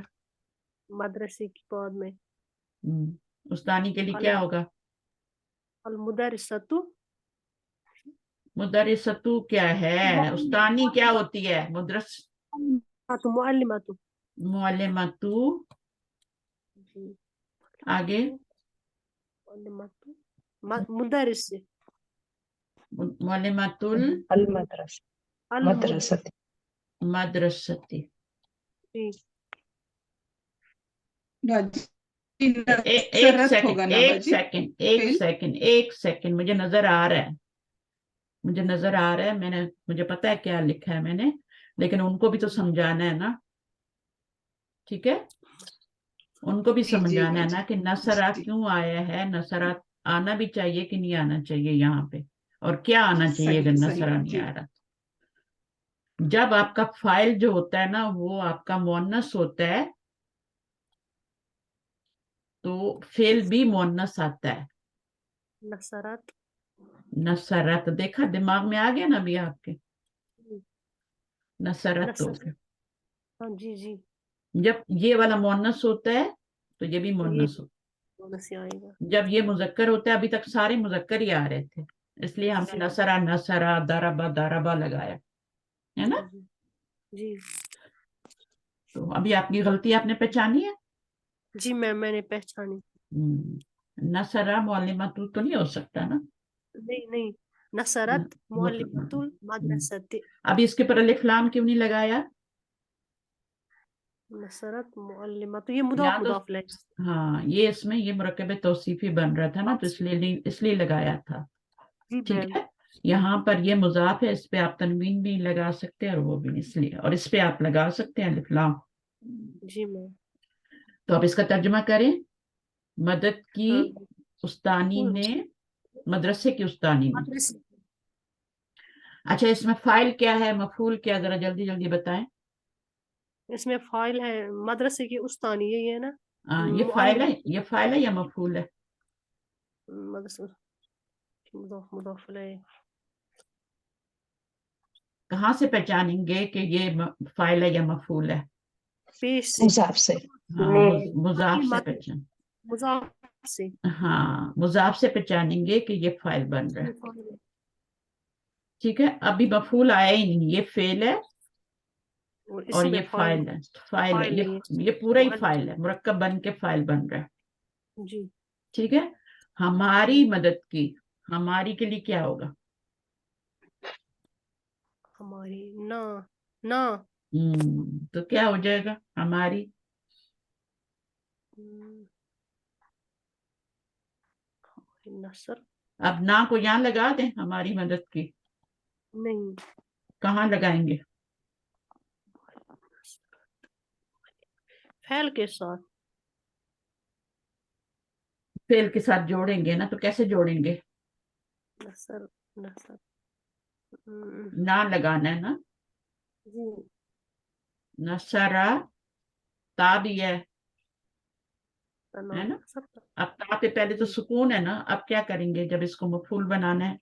मदरसे की बाद में। उस्तानी के लिए क्या होगा? अल मुदर्रिसतु, मुदर्रिसतु क्या है? उस्तानी क्या होती है? मुदरस, मुअल्लिमतु, मुअल्लिमतु, आगे मुदर्रिस, मुअल्लिमतुल मदरसती, मदरसती। एक सेकंड, मुझे नजर आ रहा है, मुझे पता है क्या लिखा है मैंने, लेकिन उनको भी तो समझाना है ना, ठीक है, उनको भी समझाना है ना कि नसरा क्यों आया है, नसरा आना भी चाहिए कि नहीं आना चाहिए यहाँ पे, और क्या आना चाहिए अगर नसरा नहीं आ रहा। जब आपका फाइल जो होता है ना वो आपका मुअन्नस होता है तो फेल भी मुअन्नस आता है। नसरत, नसरत, देखा दिमाग में आ गया ना अभी आपके, नसरत हो गया। हाँ जी जी, जब ये वाला मुअन्नस होता है तो ये भी मुअन्नस होता आएगा। जब ये मुजक्कर होता है, अभी तक सारे मुजक्कर ही आ रहे थे, इसलिए हमने नसरा नसरा दरबा दरबा लगाया है ना जी। तो अभी आपकी गलती आपने पहचानी है? जी मैम, मैंने पहचानी। नसरा मुअल्लिमतु तो नहीं हो सकता ना? नहीं, नसरत मुअल्लिमतुल मदरसती। अभी इसके पर अलिफ लाम क्यों नहीं लगाया? नसरत मुअल्लिमतु, ये मुदाफ मुदाफ है। हाँ, ये इसमें ये मुरक्कब तौसीफी बन रहा था ना, तो इसलिए लगाया था, ठीक है। यहाँ पर ये मुजाफ है, इस पे आप तनवीन भी लगा सकते हैं और वो भी, इसलिए, और इस पे आप लगा सकते हैं अलिफ लाम, जी मैम। तो अब इसका तर्जुमा करें। मदद की हाँ, उस्तानी ने, मदरसे की उस्तानी ने। मदरसे अच्छा, इसमें फाइल क्या है, मफूल क्या, जरा जल्दी जल्दी बताएं। इसमें फाइल है मदरसे की उस्तानी, यही है ना? ये फाइल है, मुअल्लिम, ये फाइल है या मफूल है? मदरसा मुदाफ मुदाफ इलैह। कहाँ से पहचानेंगे कि ये फाइल है या मफूल है? पेश से, मुजाफ से। हाँ, मुजाफ से पहचान, मुजाफ से। हाँ मुजाफ से पहचानेंगे कि ये फाइल बन रहा है। ठीक है, अभी मफूल आया ही नहीं, ये फेल है और और इसमें ये फाइल है। फाइल है, फाइल नहीं है। ये पूरा ही मुअल्लिम, फाइल है, मुरक्कब बन के फाइल बन रहा है। जी। ठीक है, हमारी मदद की, हमारी के लिए क्या होगा? हमारी ना, ना तो क्या हो जाएगा हमारी? नसर अब ना को यहाँ लगा दें, हमारी मदद की, नहीं, कहाँ लगाएंगे? फैल के साथ। फेल के साथ जोड़ेंगे ना, तो कैसे जोड़ेंगे? नसर, नसर, ना लगाना है ना। जी। नसरा, ता भी है तना, ना। सब। अब ता पे पहले तो सुकून है ना, अब क्या करेंगे जब इसको मफूल बनाना है?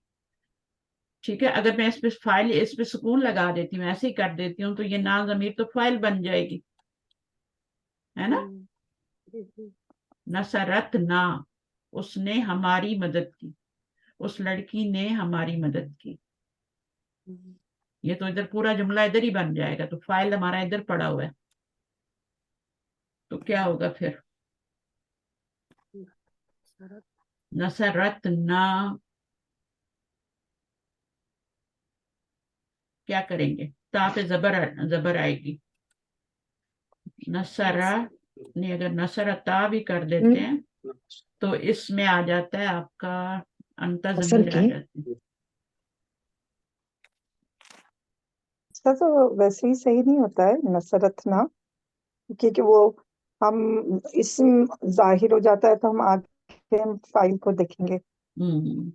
ठीक है, अगर मैं इस पे फाइल, इस पे सुकून लगा देती हूँ, ऐसे ही कर देती हूँ, तो ये ना ज़मीर तो फाइल बन जाएगी, है ना। नसरत ना, उसने हमारी मदद की, उस लड़की ने हमारी मदद की। ये तो इधर पूरा जुमला इधर ही बन जाएगा, तो फाइल हमारा इधर पड़ा हुआ है, तो क्या होगा फिर? नसरत ना, क्या करेंगे? ता पे जबर आएगी। नसरा नहीं, अगर नसरता भी कर देते हैं तो इसमें आ जाता है आपका अंता असल ज़मीर आ की जाती है। इसका तो वैसे ही सही नहीं होता है नसरत ना, क्योंकि वो हम इसम जाहिर हो जाता है तो हम आगे हम फाइल को देखेंगे। हम्म,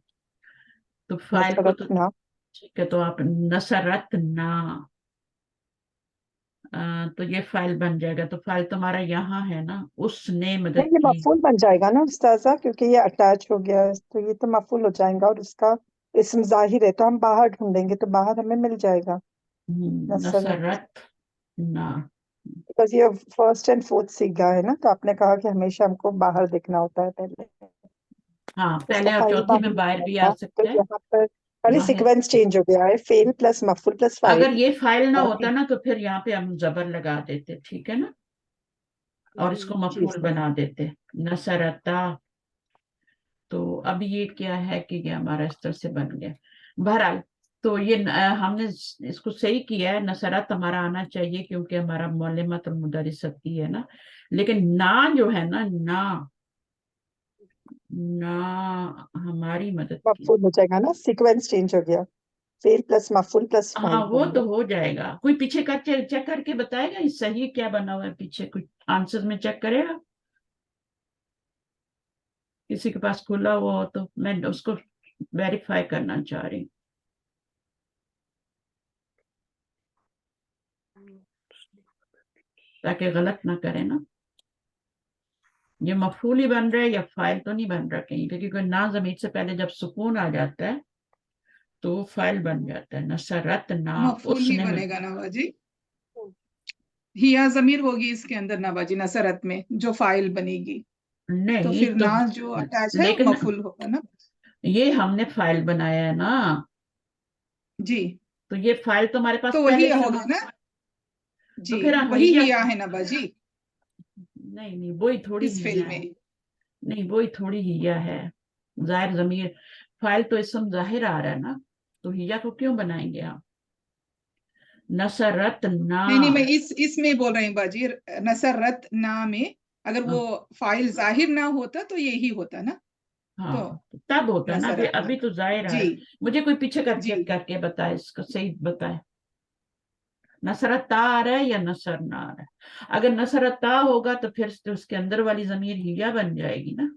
तो फाइल को तो नसरत ना, ठीक है, तो आप नसरत ना, तो ये फाइल बन जाएगा। तो फाइल तुम्हारा यहाँ है ना, उसने मदद नहीं ये की। मफूल बन जाएगा ना उस्ताजा, क्योंकि ये अटैच हो गया है तो ये तो मफूल हो जाएगा, और उसका इसम जाहिर है तो हम बाहर ढूंढेंगे तो बाहर हमें मिल जाएगा नसरत। नसरत ना। बिकॉज ये फर्स्ट एंड फोर्थ सीखा है ना, तो आपने कहा कि हमेशा हमको बाहर देखना होता है पहले, हाँ, उसका पहले और फाइल चौथे बाहर में मिल बाहर भी आ जाएगा। तो सकता है। यहाँ पर खाली बाहर, सीक्वेंस चेंज हो गया है, फेल प्लस मफूल प्लस अगर फाइल। ये फाइल ना होता ना तो फिर यहाँ पे हम जबर लगा देते, ठीक है ना, और इसको जी मफूल बना देते, नसरता। तो अब ये क्या है कि ये हमारा इस तरह से बन गया। बहरहाल, तो ये हमने इसको सही किया है, नसरत हमारा आना चाहिए क्योंकि हमारा मुअल्लिमत और मुदर्रिसत की है ना। लेकिन ना जो है ना, ना हमारी मदद की, मफूल हो जाएगा ना, सीक्वेंस चेंज हो गया, फेल प्लस मफूल प्लस हाँ फाइल वो बन तो गया। हो जाएगा। कोई पीछे कर चेक करके बताएगा ये सही क्या बना हुआ है पीछे, कुछ आंसर में चेक करेगा? किसी के पास खुला हुआ हो तो मैं उसको वेरीफाई करना चाह रही हूँ, ताकि गलत ना करे ना। ये मफूल ही बन रहा है या फाइल तो नहीं बन रहा कहीं पे, क्योंकि ना ज़मीर से पहले जब सुकून आ जाता है तो वो फाइल बन जाता है। नसरत ना, मफूल ही उसने बनेगा नवाजी, हिया जमीर होगी इसके अंदर नवाजी, नसरत में जो फाइल बनेगी, तो नहीं फिर तो, ना जो अटैच है लेकिन मफूल होगा ना ये हमने फाइल बनाया है ना, जी, तो ये फाइल तो हमारे पास तो पहले वही से होगा ना तो जी, फिर वही हिया, हिया है नवाजी नहीं नहीं वही थोड़ी इस हिया फेल है, में। नहीं वही थोड़ी हिया है। जाहिर जमीर, फाइल तो इसम जाहिर आ रहा है ना, तो हिया को क्यों बनाएंगे आप? नसरत ना, नहीं मैं इसमें बोल रही हूँ बाजी, नसरत ना में अगर वो फाइल जाहिर ना होता तो यही होता ना, तो हाँ तब होता ना, नसरत ना, अभी तो जाहिर आ रहा जी है। मुझे कोई पीछे कर जी। चेक करके बताए, इसको सही बताए। नसरता आ रहा है या नसरना आ रहा है? अगर नसरता होगा तो फिर तो उसके अंदर वाली जमीर हिया बन जाएगी ना,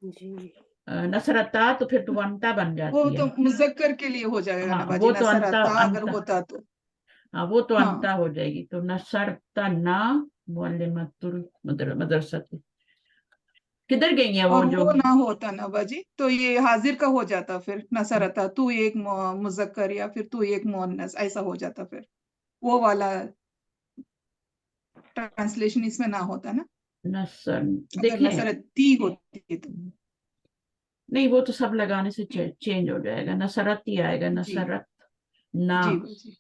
जी नसरता तो फिर तो वंता बन वो जाती तो है। मुजक्कर के लिए हो जाएगा ना हाँ बाजी, वो तो अंता नसरता अगर अंता होता तो। हाँ वो तो हाँ अंता हो जाएगी। तो नसरता ना मुअल्लिमतुल मदरसत, किधर गई है वो और जो? वो ना होता ना बाजी तो ये हाजिर का हो जाता, फिर नसरता तू एक मुजक्कर या फिर तू एक मुअन्नस ऐसा हो जाता, फिर वो वाला ट्रांसलेशन इसमें ना होता ना, नसर अगर देखें, नसरती होती तो। नहीं वो तो सब लगाने से चेंज हो जाएगा, नसरत ही आएगा, जी नसरत ना। जी बाजी।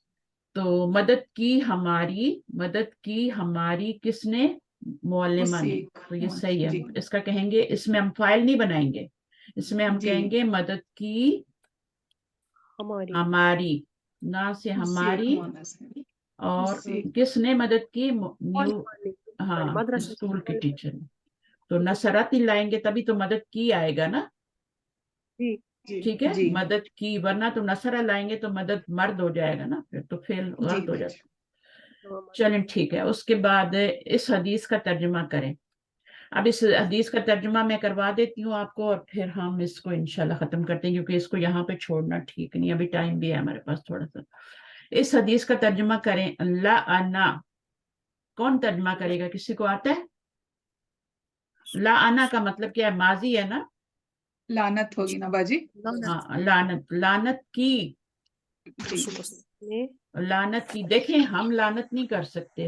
तो मदद की हमारी किसने? मुअल्लिमा उससे ने। एक तो ये सही है, जी इसका कहेंगे, इसमें हम फाइल नहीं बनाएंगे, इसमें हम जी कहेंगे मदद की हमारी हमारी, ना से उससे एक हमारी, मुअन्नस है, और उससे किसने मदद की? न्यू, हमारी हाँ मदरसा स्कूल की की टीचर ने। तो टीचर। नसरत ही लाएंगे तभी तो मदद की आएगा ना, जी जी ठीक है, जी मदद की, वरना तो नसरा लाएंगे तो मदद मर्द हो जाएगा ना, फिर तो फेल जी गलत हो बाजी। जाता। चलें ठीक है, उसके बाद इस हदीस का तर्जुमा करें। अब इस हदीस का तर्जुमा मैं करवा देती हूँ आपको, और फिर हम इसको इंशाल्लाह खत्म करते हैं, क्योंकि इसको यहाँ पे छोड़ना ठीक नहीं, अभी टाइम भी है हमारे पास थोड़ा सा। इस हदीस का तर्जुमा करें। ला आना, कौन तर्जुमा करेगा, किसी को आता है? ला आना का मतलब क्या है? माजी है ना। लानत होगी ना बाजी। हाँ लानत, लानत की, जी लानत की। देखें हम लानत नहीं कर सकते,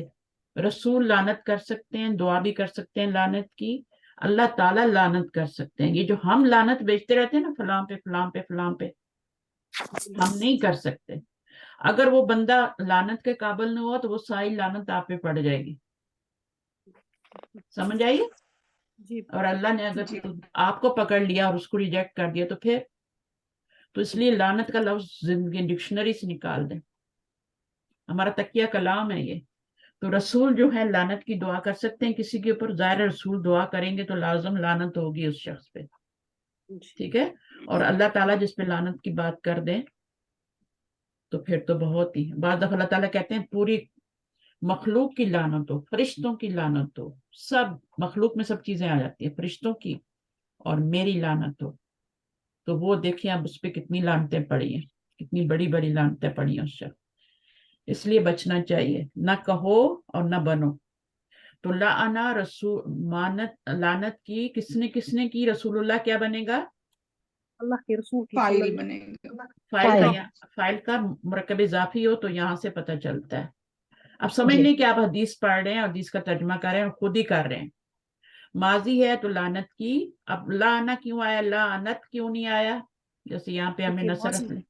रसूल लानत कर सकते हैं, दुआ भी कर सकते हैं लानत की, अल्लाह ताला लानत कर सकते हैं। ये जो हम लानत बेचते रहते हैं ना, फलां पे फलां पे फलां पे, हम नहीं कर सकते। अगर वो बंदा लानत के काबिल न हुआ तो वो सारी लानत आप पे पड़ जाएगी, समझ आइए। जी और अल्लाह ने अगर जी आपको पकड़ लिया और उसको रिजेक्ट कर दिया तो फिर, तो इसलिए लानत का लफ्ज जिंदगी डिक्शनरी से निकाल दें, हमारा तकिया कलाम है ये। तो रसूल जो है लानत की दुआ कर सकते हैं किसी के ऊपर, ज़ाहिर है रसूल दुआ करेंगे तो लाजम लानत होगी उस शख्स पे, ठीक है। और अल्लाह ताला जिस पे लानत की बात कर दें तो फिर तो बहुत ही, बाद दफा अल्लाह ताला कहते हैं पूरी मखलूक की लानत हो, फरिश्तों की लानत हो, सब मखलूक में सब चीजें आ जाती है, फरिश्तों की और मेरी लानत हो। तो वो देखिए अब उस पर कितनी लानतें पड़ी हैं, कितनी बड़ी बड़ी लानतें पड़ी हैं उस शख्स। इसलिए बचना चाहिए, ना कहो और ना बनो। तो लाना रसूल, मानत लानत की किसने किसने की? रसूलुल्लाह क्या बनेगा? अल्लाह के रसूल की फाइल बनेगा। फाइल। फाइल का मुरक्कब इजाफी हो तो यहाँ से पता चलता है। अब समझ जी लें कि आप हदीस पढ़ रहे हैं, हदीस का तर्जुमा कर रहे हैं और खुद ही कर रहे हैं। माजी है तो लानत की, अब लाना क्यों आया, लानत क्यों नहीं आया? जैसे यहाँ पे हमें नसरत ले,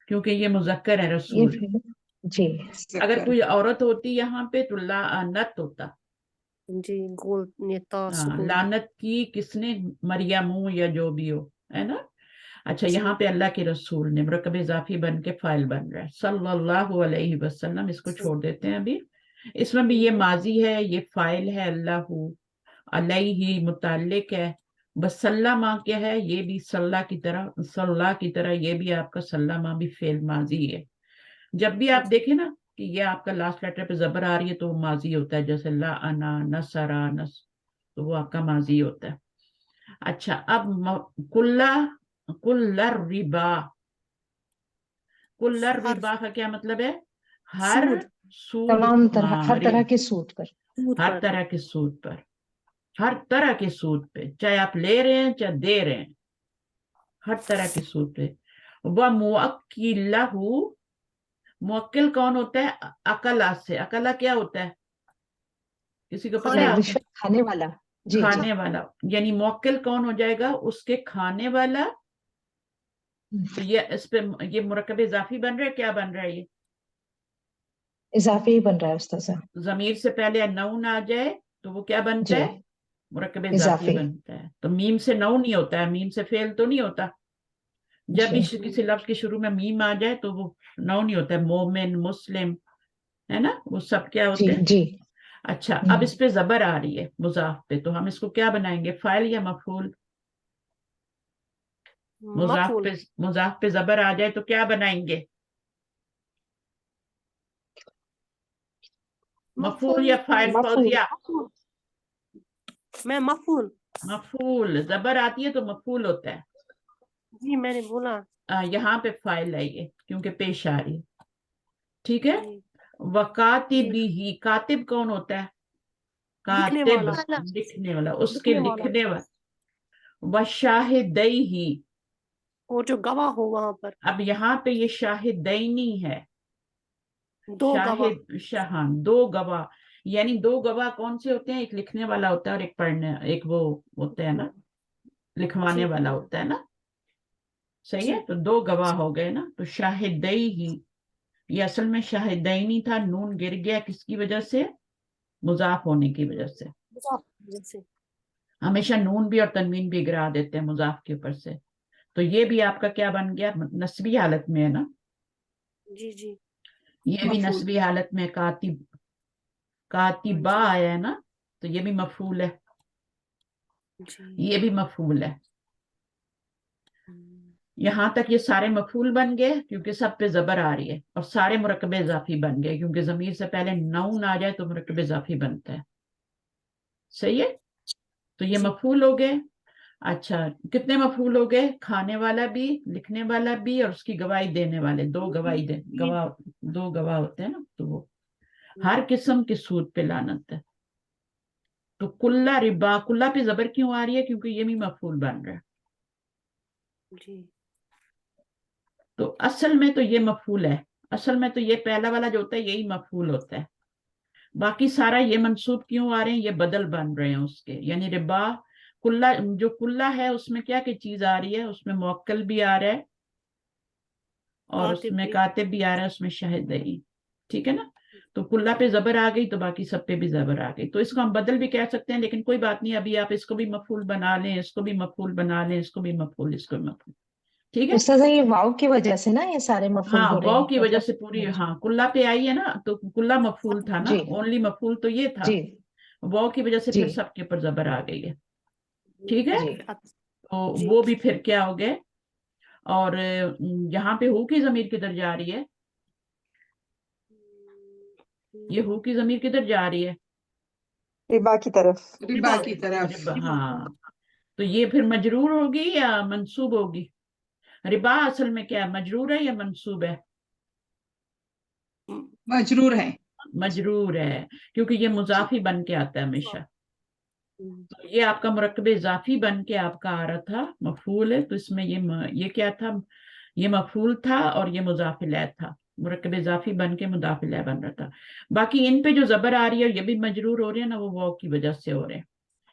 क्योंकि ये मुजक्कर है ये रसूल। फिर जी अगर मुजक्कर कोई औरत होती यहाँ पे तो लानत होता। जी गोल नेता हाँ सुकून। लानत की किसने? मरियम या जो भी हो, है ना। अच्छा जी यहाँ पे अल्लाह के रसूल ने मुरक्कब इजाफी बन के फाइल बन रहा है, सल्लल्लाहु अलैहि वसल्लम, इसको छोड़ देते हैं अभी। इसमें भी ये माजी है, ये फाइल है, अल्लाहु अलैहि मुताल्लिक है। बस सल्लमा क्या है, ये भी सल्ला की तरह, सल्ला की तरह ये भी आपका सल्लमा भी फेल माजी है। जब भी आप देखें ना कि ये आपका लास्ट लेटर पे जबर आ रही है तो वो माजी होता है, जैसे ला अना नसरा नस, तो वो आपका माजी होता है। अच्छा अब कुल्ला, कुल्लर रिबा, कुल्लर हर रिबा का क्या मतलब है? हर सूद सूद, तमाम तरह, हाँ हर तरह के सूट पर। सूद हर पर तरह के सूद पर, हर तरह के सूद पे, चाहे आप ले रहे हैं चाहे दे रहे हैं, हर तरह के सूद पे। वह मुअक्किलहु, मुअक्किल कौन होता है? अकला से, अकला क्या होता है, किसी को पता खाने है? रिश्वत खाने वाला। जी जी खाने वाला, यानी मुअक्किल कौन हो जाएगा? उसके खाने वाला। तो ये इस पे ये मुरक्कब इजाफी बन रहा है, क्या बन रहा है ये? इजाफे ही बन रहा है उस्ताद। जमीर से पहले नऊन आ जाए तो वो क्या बनता जी है? मुरक्कब इजाफी इजाफे। बनता है। तो मीम से नऊ नहीं होता है, मीम से फेल तो नहीं होता। जब भी जी किसी लफ्ज के शुरू में मीम आ जाए तो वो नऊ नहीं होता है, मोमिन मुस्लिम, है ना, वो सब क्या जी होते हैं। जी अच्छा अब इस पे जबर आ रही है मुजाफ पे, तो हम इसको क्या बनाएंगे, फाइल या मफूल? मफूल मुजाफ पे जबर आ जाए तो क्या बनाएंगे? मफूल या फाइल? फौजिया, मैं मफूल। मफूल जबर आती है तो मफूल होता है। जी मैंने बोला। यहाँ पे फाइल आई है क्योंकि पेश आ रही है, ठीक है। जी, वकातिबिही, कातिब कौन होता है? लिखने कातिब वाला। लिखने वाला, उसके लिखने वाला। लिखने वाला। वशाहिदैही, वो जो गवाह हो वहां पर, अब यहाँ पे ये शाहिदैनी है, दो गवाह। शाहिद शाह, दो गवाह। यानी दो गवाह कौन से होते हैं? एक लिखने वाला होता है और एक पढ़ने, एक वो होता है ना, लिखवाने जी वाला होता है ना, सही जी है। तो दो गवाह हो गए ना, तो शाहिदैही, ये असल में शाहिदैनी था, नून गिर गया किसकी वजह से? मुजाफ होने की वजह से। जैसे। हमेशा नून भी और तनवीन भी गिरा देते हैं मुजाफ के ऊपर से। तो ये भी आपका क्या बन गया? नस्बी हालत में है ना, जी जी ये भी मफूल। नस्बी हालत में कातिब, कातिबा जी आया है ना, तो ये भी मफूल है, जी। ये भी मफूल है। यहां तक ये सारे मफूल बन गए क्योंकि सब पे जबर आ रही है, और सारे मुरक्कब इजाफी बन गए क्योंकि जमीर से पहले नऊन आ जाए तो मुरक्कब इजाफी बनता है, सही है। तो ये जी मफूल हो गए। अच्छा, कितने मफूल हो गए? खाने वाला भी, लिखने वाला भी, और उसकी गवाही देने वाले, दो गवाही दे गवाह, दो गवाह होते हैं ना, तो वो हर किस्म के सूद पे लानत है। तो कुल्ला रिबा, कुल्ला पे जबर क्यों आ रही है? क्योंकि ये भी मफूल बन रहा है। जी। तो असल में तो ये मफूल है, असल में तो ये पहला वाला जो होता है यही मफूल होता है। बाकी सारा ये मंसूब क्यों आ रहे हैं? ये बदल बन रहे हैं उसके, यानी रिबा, कुल्ला, जो कुल्ला है उसमें क्या क्या चीज आ रही है? उसमें मुअक्कल भी आ रहा है और कातिब उसमें भी। कातिब भी आ रहा है, उसमें शाहिद, ठीक है ना। तो कुल्ला पे जबर आ गई तो बाकी सब पे भी जबर आ गई, तो इसको हम बदल भी कह सकते हैं, लेकिन कोई बात नहीं, अभी आप इसको भी मफूल बना लें, इसको भी मफूल बना लें, इसको भी मफूल, इसको भी मफूल, ठीक है। उस्ताद ये वाव की वजह से ना ये सारे मफूल हाँ, हो रहे वाव हैं की वजह मतलब। से पूरी, हाँ, कुल्ला पे आई है ना, तो कुल्ला मफूल था ना, जी ओनली मफूल तो ये था, जी वाव की वजह से जी फिर सबके ऊपर जबर आ गई है, ठीक है। जी तो जी वो भी फिर क्या हो गए। और यहाँ पे हु की जमीर किधर जा रही है? ये हु की जमीर किधर जा रही है? रिबा की तरफ। रिबा की तरफ। रिबा, हाँ। तो ये फिर मजरूर होगी या मंसूब होगी? रिबा असल में क्या है, मजरूर है या मंसूब है? मजरूर है। मजरूर है, क्योंकि ये मुजाफी बन के आता है हमेशा। तो ये आपका मुरक्कब इजाफी बन के आपका आ रहा था, मफूल है, तो इसमें ये क्या था? ये मफूल था और ये मुजाफिल था, मुरक्कब इजाफी बन के मुदाफिल बन रहा था। बाकी इन पे जो जबर आ रही है ये भी मजरूर हो रही है ना, वो वाव की वजह से हो रहे हैं।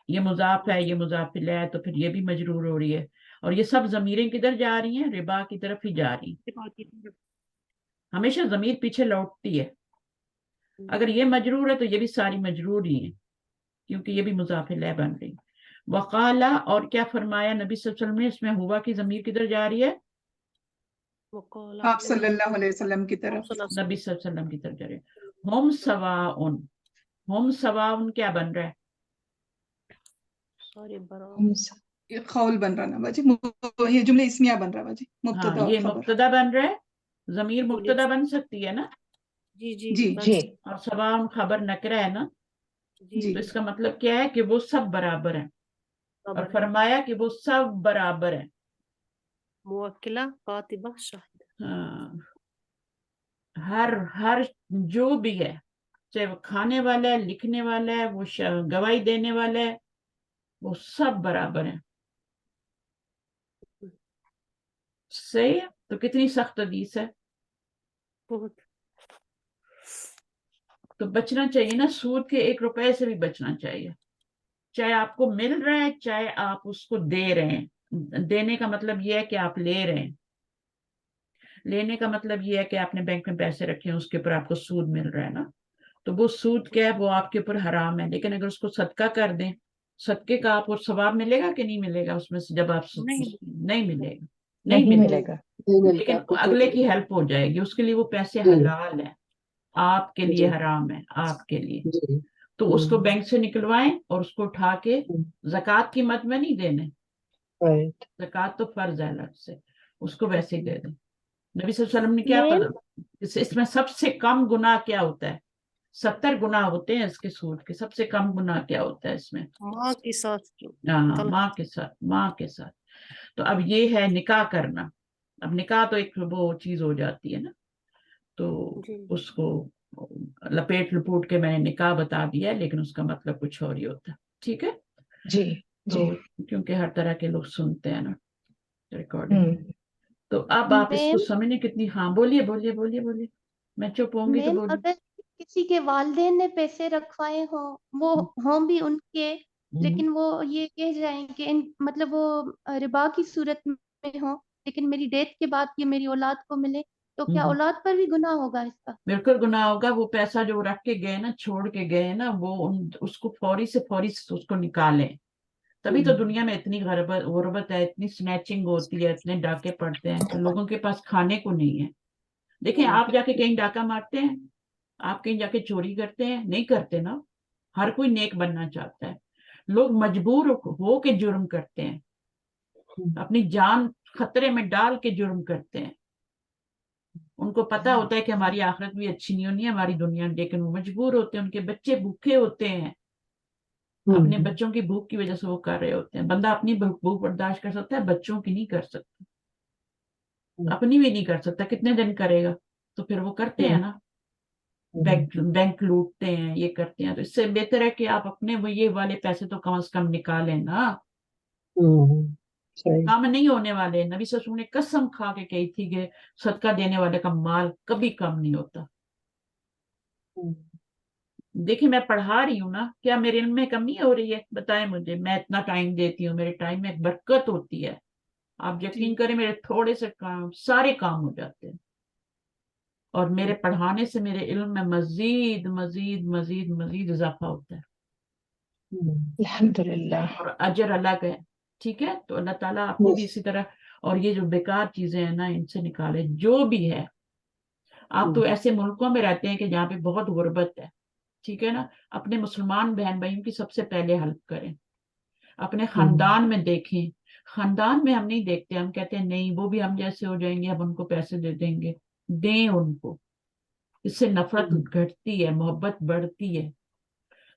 ये मुजाफ है, ये मुजाफिल है, तो फिर ये भी मजरूर हो रही है। और ये सब जमीरें किधर जा रही हैं? रिबा की तरफ ही जा रही हैं। हमेशा जमीर पीछे लौटती है। अगर ये मजरूर है तो ये भी सारी मजरूर ही है, क्योंकि ये भी मुजाफिल बन रही। वकाला, और क्या फरमाया नबी सल्लल्लाहु अलैहि वसल्लम ने? इसमें हुआ की जमीर किधर जा रही है? आप सल्लल्लाहु अलैहि वसल्लम की तरफ। नबी सल्लल्लाहु अलैहि वसल्लम की तरफ जा रही है। हम सवाउन, हम सवाउन क्या बन रहा है? ये कौल बन रहा ना बाजी, ये जुमले इस्मिया बन रहा बाजी, हाँ, मुब्तदा और ये खबर। मुब्तदा बन रहा है, जमीर मुब्तदा बन सकती है ना, जी जी जी जी और सवाउन खबर नकरा है ना, जी। तो इसका मतलब क्या है कि वो सब बराबर हैं। और फरमाया कि वो सब बराबर हैं। मुवक्किला, कातिबा, शाहिद। हाँ, हर हर जो भी है, चाहे वो खाने वाला है, लिखने वाला है, वो गवाही देने वाला है, वो सब बराबर हैं, सही है। तो कितनी सख्त हदीस है। बहुत। तो बचना चाहिए ना, सूद के 1 रुपए से भी बचना चाहिए, चाहे आपको मिल रहा है चाहे आप उसको दे रहे हैं। देने का मतलब ये है कि आप ले रहे हैं, लेने का मतलब ये है कि आपने बैंक में पैसे रखे हैं, उसके ऊपर आपको सूद मिल रहा है ना, तो वो सूद क्या है? वो आपके ऊपर हराम है। लेकिन अगर उसको सदका कर दें, सदके का आपको सवाब मिलेगा कि नहीं मिलेगा उसमें से? जब आप नहीं मिलेगा, नहीं नहीं मिलेगा, मिलेगा। लेकिन अगले की हेल्प हो जाएगी, उसके लिए वो पैसे हलाल है, आपके लिए हराम है, आपके लिए। तो उसको बैंक से निकलवाएं और उसको उठा के ज़कात की मद में नहीं देने, ज़कात तो फर्ज है अलग से, उसको वैसे ही दे दें। नबी सल्लल्लाहु अलैहि वसल्लम ने क्या मैम इसमें सबसे कम गुनाह क्या होता है? 70 गुना होते हैं इसके सूद के, सबसे कम गुना क्या होता है इसमें? माँ के साथ हाँ, तलाक। माँ के साथ, माँ के साथ। तो अब ये है निकाह करना। अब निकाह तो एक वो चीज हो जाती है ना, तो जी उसको लपेट लपूट के मैंने निकाह बता दिया है, लेकिन उसका मतलब कुछ और ही होता है। ठीक है, जी जी। तो क्योंकि हर तरह के लोग सुनते हैं ना रिकॉर्डिंग। हम्म। तो अब आप इसको मैम समझने कितनी, हाँ बोलिए बोलिए बोलिए बोलिए, मैं चुप होंगी तो मैम बोलिए। अगर किसी के वालिदैन ने पैसे रखवाए हों, वो हों भी उनके, लेकिन वो ये कह जाएं कि मतलब वो रिबा की सूरत में हो, लेकिन मेरी डेथ के बाद ये मेरी औलाद को मिले, तो क्या औलाद पर भी गुनाह होगा इसका? बिल्कुल गुनाह होगा। वो पैसा जो रख के गए ना, छोड़ के गए ना, वो उसको फौरी से उसको निकालें। तभी तो दुनिया में इतनी गुर्बत है, इतनी स्नैचिंग होती है, इतने डाके पड़ते हैं, तो लोगों के पास खाने को नहीं है। देखिए, आप जाके कहीं डाका मारते हैं? आप कहीं जाके चोरी करते हैं? नहीं करते ना। हर कोई नेक बनना चाहता है। लोग मजबूर हो के जुर्म करते हैं, अपनी जान खतरे में डाल के जुर्म करते हैं। उनको पता होता है कि हमारी आखिरत भी अच्छी नहीं होनी है, हमारी दुनिया, लेकिन वो मजबूर होते हैं। उनके बच्चे भूखे होते हैं, अपने बच्चों की भूख की वजह से वो कर रहे होते हैं। बंदा अपनी भूख बर्दाश्त कर सकता है, बच्चों की नहीं कर सकता, अपनी भी नहीं कर सकता। कितने दिन करेगा? तो फिर वो करते हैं ना, बैंक लूटते हैं, ये करते हैं। तो इससे बेहतर है कि आप अपने वो ये वाले पैसे तो कम से कम निकालें ना। सही। काम नहीं होने वाले। नबी ससुर ने कसम खा के कही थी कि सदका देने वाले का माल कभी कम नहीं होता। देखिए, मैं पढ़ा रही हूँ ना, क्या मेरे इल्म में कमी हो रही है? बताएं मुझे। मैं इतना टाइम देती हूँ, मेरे टाइम में एक बरकत होती है। आप यकीन करें, मेरे थोड़े से काम सारे काम हो जाते हैं। और मेरे पढ़ाने से मेरे इल्म में मजीद मजीद मजीद मजीद इजाफा होता है, अल्हम्दुलिल्लाह। और अजर अलग है। ठीक है, तो अल्लाह ताला आपको भी इसी तरह, और ये जो बेकार चीजें हैं ना, इनसे निकाले जो भी है। आप तो ऐसे मुल्कों में रहते हैं कि जहाँ पे बहुत गुर्बत है। ठीक है ना, अपने मुसलमान बहन भाइयों की सबसे पहले हेल्प करें। अपने खानदान में देखें। खानदान में हम नहीं देखते, हम कहते हैं नहीं वो भी हम जैसे हो जाएंगे, हम उनको पैसे दे देंगे। दें उनको, इससे नफरत घटती है, मोहब्बत बढ़ती है।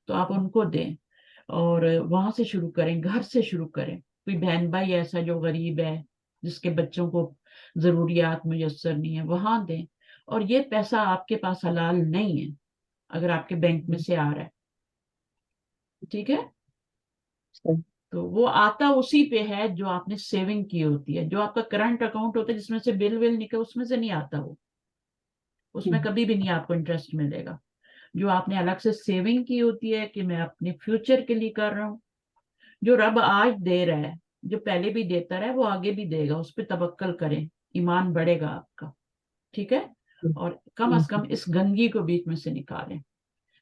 तो आप उनको दें, और वहां से शुरू करें, घर से शुरू करें। कोई बहन भाई ऐसा जो गरीब है, जिसके बच्चों को जरूरियात मुयस्सर नहीं है, वहां दें। और ये पैसा आपके पास हलाल नहीं है अगर आपके बैंक में से आ रहा है। ठीक है, तो वो आता उसी पे है जो आपने सेविंग की होती है। जो आपका करंट अकाउंट होता है जिसमें से बिल विल निकले, उसमें से नहीं आता वो, उसमें कभी भी नहीं आपको इंटरेस्ट मिलेगा। जो आपने अलग से सेविंग की होती है कि मैं अपने फ्यूचर के लिए कर रहा हूँ, जो रब आज दे रहा है, जो पहले भी देता रहा है, वो आगे भी देगा। उस पर तवक्कल करें, ईमान बढ़ेगा आपका। ठीक है, और कम से कम इस गंदगी को बीच में से निकालें।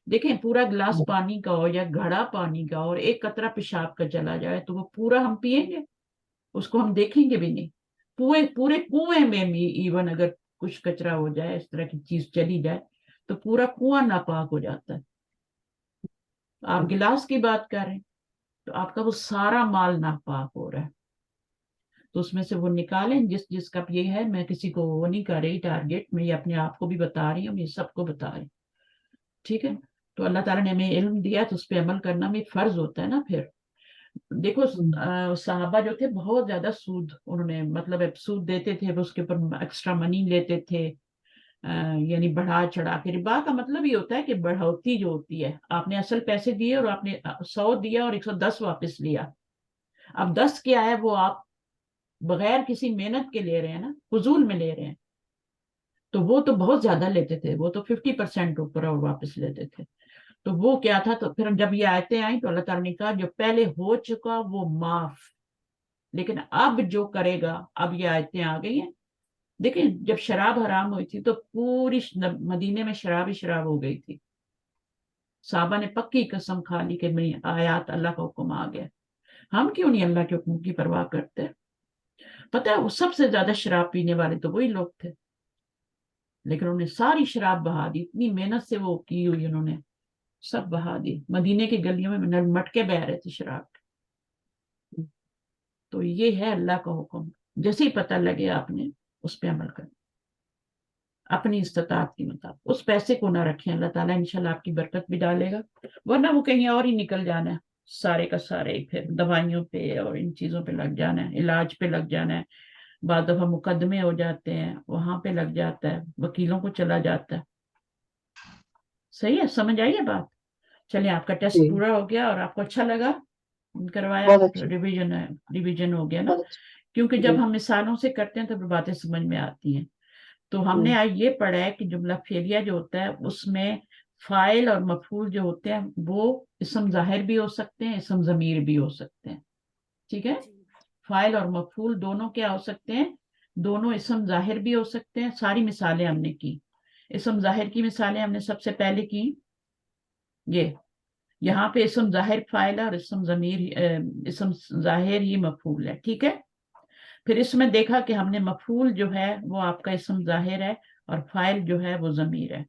देखें, पूरा गिलास पानी का हो या घड़ा पानी का और एक कतरा पेशाब का चला जाए, तो वो पूरा हम पिएंगे? उसको हम देखेंगे भी नहीं। पूरे पूरे कुएं में भी इवन अगर कुछ कचरा हो जाए, इस तरह की चीज चली जाए, तो पूरा कुआं नापाक हो जाता है। आप गिलास की बात करें, तो आपका वो सारा माल नापाक हो रहा है। तो उसमें से वो निकालें, जिस जिसका ये है। मैं किसी को वो नहीं कर रही टारगेट, मैं ये अपने आप को भी बता रही हूँ, ये सबको बता रही हूँ। ठीक है, तो अल्लाह ताला ने हमें इल्म दिया, तो उस पर अमल करना भी फर्ज होता है ना। फिर देखो, साहबा जो थे बहुत ज्यादा सूद उन्होंने, मतलब सूद देते थे, उसके ऊपर एक्स्ट्रा मनी लेते थे। यानी बढ़ा चढ़ा के। रिबा का मतलब ये होता है कि बढ़ोतरी जो होती है, आपने असल पैसे दिए और आपने 100 दिया और 110 वापस लिया। अब 10 क्या है, वो आप बगैर किसी मेहनत के ले रहे हैं ना, फजूल में ले रहे हैं। तो वो तो बहुत ज्यादा लेते थे, वो तो 50% ऊपर और वापस लेते थे। तो वो क्या था, तो फिर जब ये आयतें आई तो अल्लाह ताला ने कहा जो पहले हो चुका वो माफ, लेकिन अब जो करेगा, अब ये आयतें आ गई हैं। देखिए, जब शराब हराम हुई थी तो पूरी मदीने में शराब ही शराब हो गई थी। साहबा ने पक्की कसम खा ली कि नहीं, आयात अल्लाह का हुक्म आ गया। हम क्यों नहीं अल्लाह के हुक्म की परवाह करते? पता है, वो सबसे ज्यादा शराब पीने वाले तो वही लोग थे, लेकिन उन्होंने सारी शराब बहा दी। इतनी मेहनत से वो की हुई उन्होंने, सब बहा दी। मदीने की गलियों में मटके बह रहे थे शराब के। तो ये है अल्लाह का हुक्म, जैसे ही पता लगे आपने उस पर अमल करना। اپنی استطاعت کے مطابق. اس پیسے کو نہ رکھیں, اللہ تعالیٰ انشاءاللہ آپ کی برکت بھی ڈالے گا, ورنہ وہ کہیں اور ہی نکل جانا ہے سارے کا سارے, پھر دوائیوں پہ اور ان چیزوں پہ لگ جانا ہے, علاج پہ لگ جانا ہے, بعض دفعہ مقدمے ہو جاتے ہیں وہاں پہ لگ جاتا ہے, وکیلوں کو چلا جاتا ہے. صحیح ہے, سمجھ آئیے بات؟ چلیں, آپ کا ٹیسٹ پورا ہو گیا اور آپ کو اچھا لگا کروایا, ریویژن ہو گیا نا, کیونکہ جب ہم مثالوں سے کرتے ہیں تو باتیں سمجھ میں آتی ہیں. تو ہم نے آج یہ پڑھا ہے کہ جملہ فعلیہ جو ہوتا ہے اس میں فاعل اور مفعول جو ہوتے ہیں وہ اسم ظاہر بھی ہو سکتے ہیں, اسم ضمیر بھی ہو سکتے ہیں. ٹھیک ہے, فاعل اور مفعول دونوں کیا ہو سکتے ہیں, دونوں اسم ظاہر بھی ہو سکتے ہیں. ساری مثالیں ہم نے کی, اسم ظاہر کی مثالیں ہم نے سب سے پہلے کی, یہ یہاں پہ اسم ظاہر فاعل ہے اور اسم ظاہر ہی مفعول ہے. ٹھیک ہے, پھر اس میں دیکھا کہ ہم نے مفعول جو ہے وہ آپ کا اسم ظاہر ہے اور فاعل جو ہے وہ ضمیر ہے.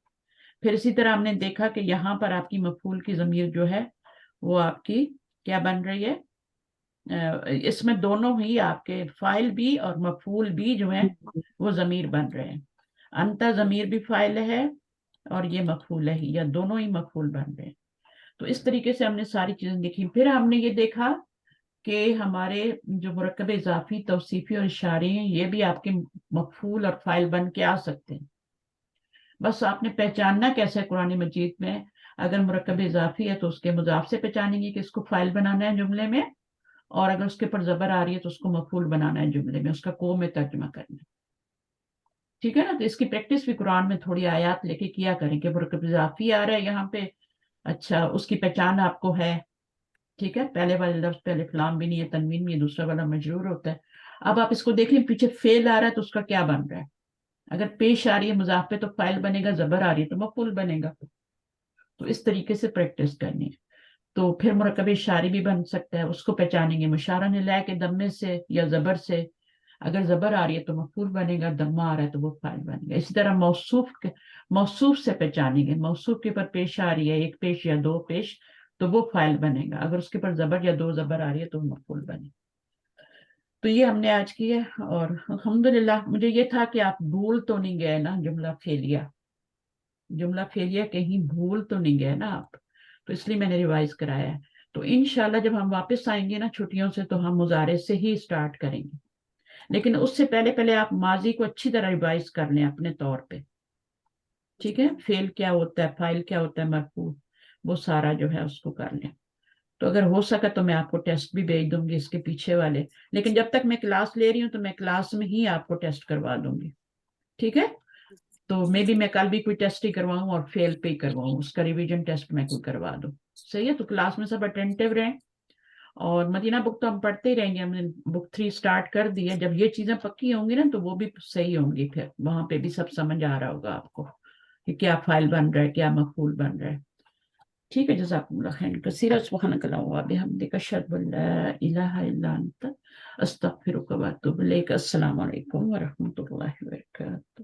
پھر اسی طرح ہم نے دیکھا کہ یہاں پر آپ کی مفعول کی ضمیر جو ہے وہ آپ کی کیا بن رہی ہے, اس میں دونوں ہی آپ کے فاعل بھی اور مفعول بھی جو ہیں وہ ضمیر بن رہے ہیں. انت ضمیر بھی فاعل ہے اور یہ مفعول ہے, یا دونوں ہی مفعول بن رہے ہیں. تو اس طریقے سے ہم نے ساری چیزیں دیکھی. پھر ہم نے یہ دیکھا کہ ہمارے جو مرکب اضافی, توصیفی اور اشارے ہیں یہ بھی آپ کے مفعول اور فاعل بن کے آ سکتے ہیں. بس آپ نے پہچاننا کیسے قرآن مجید میں, اگر مرکب اضافی ہے تو اس کے مضاف سے پہچانیں گے کہ اس کو فاعل بنانا ہے جملے میں, اور اگر اس کے پر زبر آ رہی ہے تو اس کو مفعول بنانا ہے جملے میں, اس کا کو میں ترجمہ کرنا ہے. ٹھیک ہے نا, تو اس کی پریکٹس بھی قرآن میں تھوڑی آیات لے کے کیا کریں کہ مرکب اضافی آ رہا ہے یہاں پہ, اچھا اس کی پہچان آپ کو ہے. ٹھیک ہے, پہلے والے لفظ پہ الف لام بھی نہیں ہے, تنوین بھی ہے, دوسرا والا مجرور ہوتا ہے. اب آپ اس کو دیکھ لیں پیچھے فعل آ رہا ہے تو اس کا کیا بن رہا ہے, اگر پیش آ رہی ہے مضاف پہ تو فاعل بنے گا, زبر آ رہی ہے تو مفعول بنے گا. تو اس طریقے سے پریکٹس کرنی ہے. تو پھر مرکب اشاری بھی بن سکتا ہے, اس کو پہچانیں گے مشارہ نلائے کے دمے سے یا زبر سے, اگر زبر آ رہی ہے تو مفعول بنے گا, دمہ آ رہا ہے تو وہ فاعل بنے گا. اسی طرح موصوف سے پہچانیں گے, موصوف کے پر پیش آ رہی ہے ایک پیش یا دو پیش تو وہ فاعل بنے گا, اگر اس کے پر زبر یا دو زبر آ رہی ہے تو مفعول بنے گا. تو یہ ہم نے آج کی ہے, اور الحمدللہ مجھے یہ تھا کہ آپ بھول تو نہیں گئے نا جملہ فعلیہ کہیں بھول تو نہیں گئے نا آپ, تو اس لیے میں نے ریوائز کرایا ہے. تو انشاءاللہ جب ہم واپس آئیں گے نا چھٹیوں سے تو ہم مضارع سے ہی سٹارٹ کریں گے, لیکن اس سے پہلے آپ ماضی کو اچھی طرح ریوائز کر لیں اپنے طور پہ. ٹھیک ہے, فعل کیا ہوتا ہے, فاعل کیا ہوتا ہے, مرفوع, وہ سارا جو ہے اس کو کر لیں. تو اگر ہو سکا تو میں آپ کو ٹیسٹ بھی بھیج دوں گی اس کے پیچھے والے, لیکن جب تک میں کلاس لے رہی ہوں تو میں کلاس میں ہی آپ کو ٹیسٹ کروا دوں گی. ٹھیک ہے, تو میں کل بھی کوئی ٹیسٹ ہی کرواؤں اور فیل پہ ہی کرواؤں, اس کا ریویژن ٹیسٹ میں کوئی کروا دوں. صحیح ہے, تو کلاس میں سب اٹینٹیو رہیں, اور مدینہ بک تو ہم پڑھتے ہی رہیں گے. ہم نے بک 3 سٹارٹ کر دی ہے, جب یہ چیزیں پکی ہوں گی نا تو وہ بھی صحیح ہوں گی, پھر وہاں پہ بھی سب سمجھ آ رہا ہوگا آپ کو کہ کیا فاعل بن رہا ہے, کیا مفعول بن رہا ہے. ٹھیک ہے, جزاکم اللہ خیر کثیرا, سبحانک اللہم وبحمدک, اشہد ان لا الہ الا انت, استغفرک واتوب الیک. السلام علیکم ورحمۃ اللہ وبرکاتہ.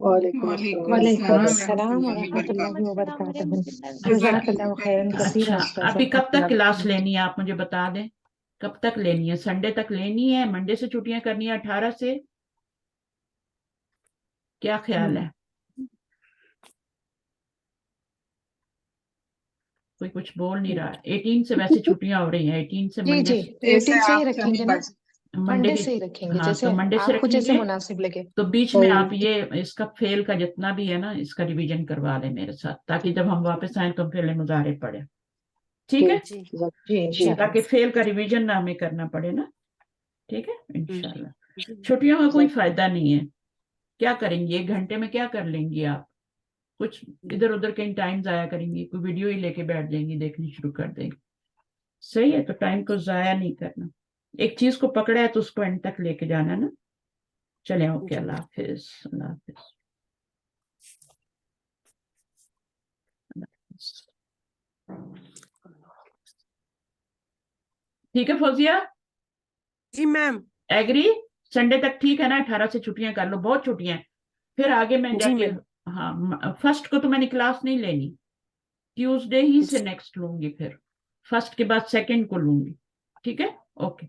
وعلیکم وعلیکم السلام السلام ورحمۃ اللہ وبرکاتہ. وبرکاتہ. جزاک اللہ خیرا کثیرا. اچھا, ابھی کب تک کلاس لینی ہے آپ مجھے بتا دیں, کب تک لینی ہے؟ سنڈے تک لینی ہے, منڈے سے چھٹیاں کرنی ہے 18 سے, کیا خیال ہے؟ کوئی کچھ بول نہیں رہا. 18 سے ویسے چھٹیاں ہو رہی ہیں, 18 سے جی منڈے جی 18 سے ہی رکھیں گے نا, منڈے کی, سے ہی رکھیں گے, ہاں جیسے تو منڈے سے آپ کو رکھیں جیسے گے. مناسب لگے. تو بیچ میں آپ یہ اس کا فیل کا جتنا بھی ہے نا اس کا ریویژن کروا لیں میرے ساتھ, تاکہ جب ہم واپس آئیں تو فعل مضارع پڑھیں. ٹھیک ہے, جی انشاءاللہ. تاکہ فعل کا ریویژن نہ ہمیں کرنا پڑے نا. ٹھیک ہے, انشاءاللہ. چھٹیوں کا کوئی فائدہ نہیں ہے, کیا کریں گے 1 گھنٹے میں, کیا کر لیں گی آپ؟ کچھ ادھر ادھر کہیں ٹائم ضائع کریں گی, کوئی ویڈیو ہی لے کے بیٹھ جائیں گی, دیکھنی شروع کر دیں گے. صحیح ہے, تو ٹائم کو ضائع نہیں کرنا, ایک چیز کو پکڑا ہے تو اس کو اینڈ تک لے کے جانا نا. چلیں, اوکے, اللہ حافظ. اللہ حافظ. ٹھیک ہے فوزیہ, جی میم. ایگری؟ سنڈے تک ٹھیک ہے نا, 18 سے چھٹیاں کر لو, بہت چھٹیاں ہیں. پھر آگے میں جا جی کے, میم. ہاں فرسٹ کو تو میں نے کلاس نہیں لینی, ٹیوزڈے ہی سے نیکسٹ لوں گی, پھر فرسٹ کے بعد سیکنڈ کو لوں گی. ٹھیک ہے, اوکے.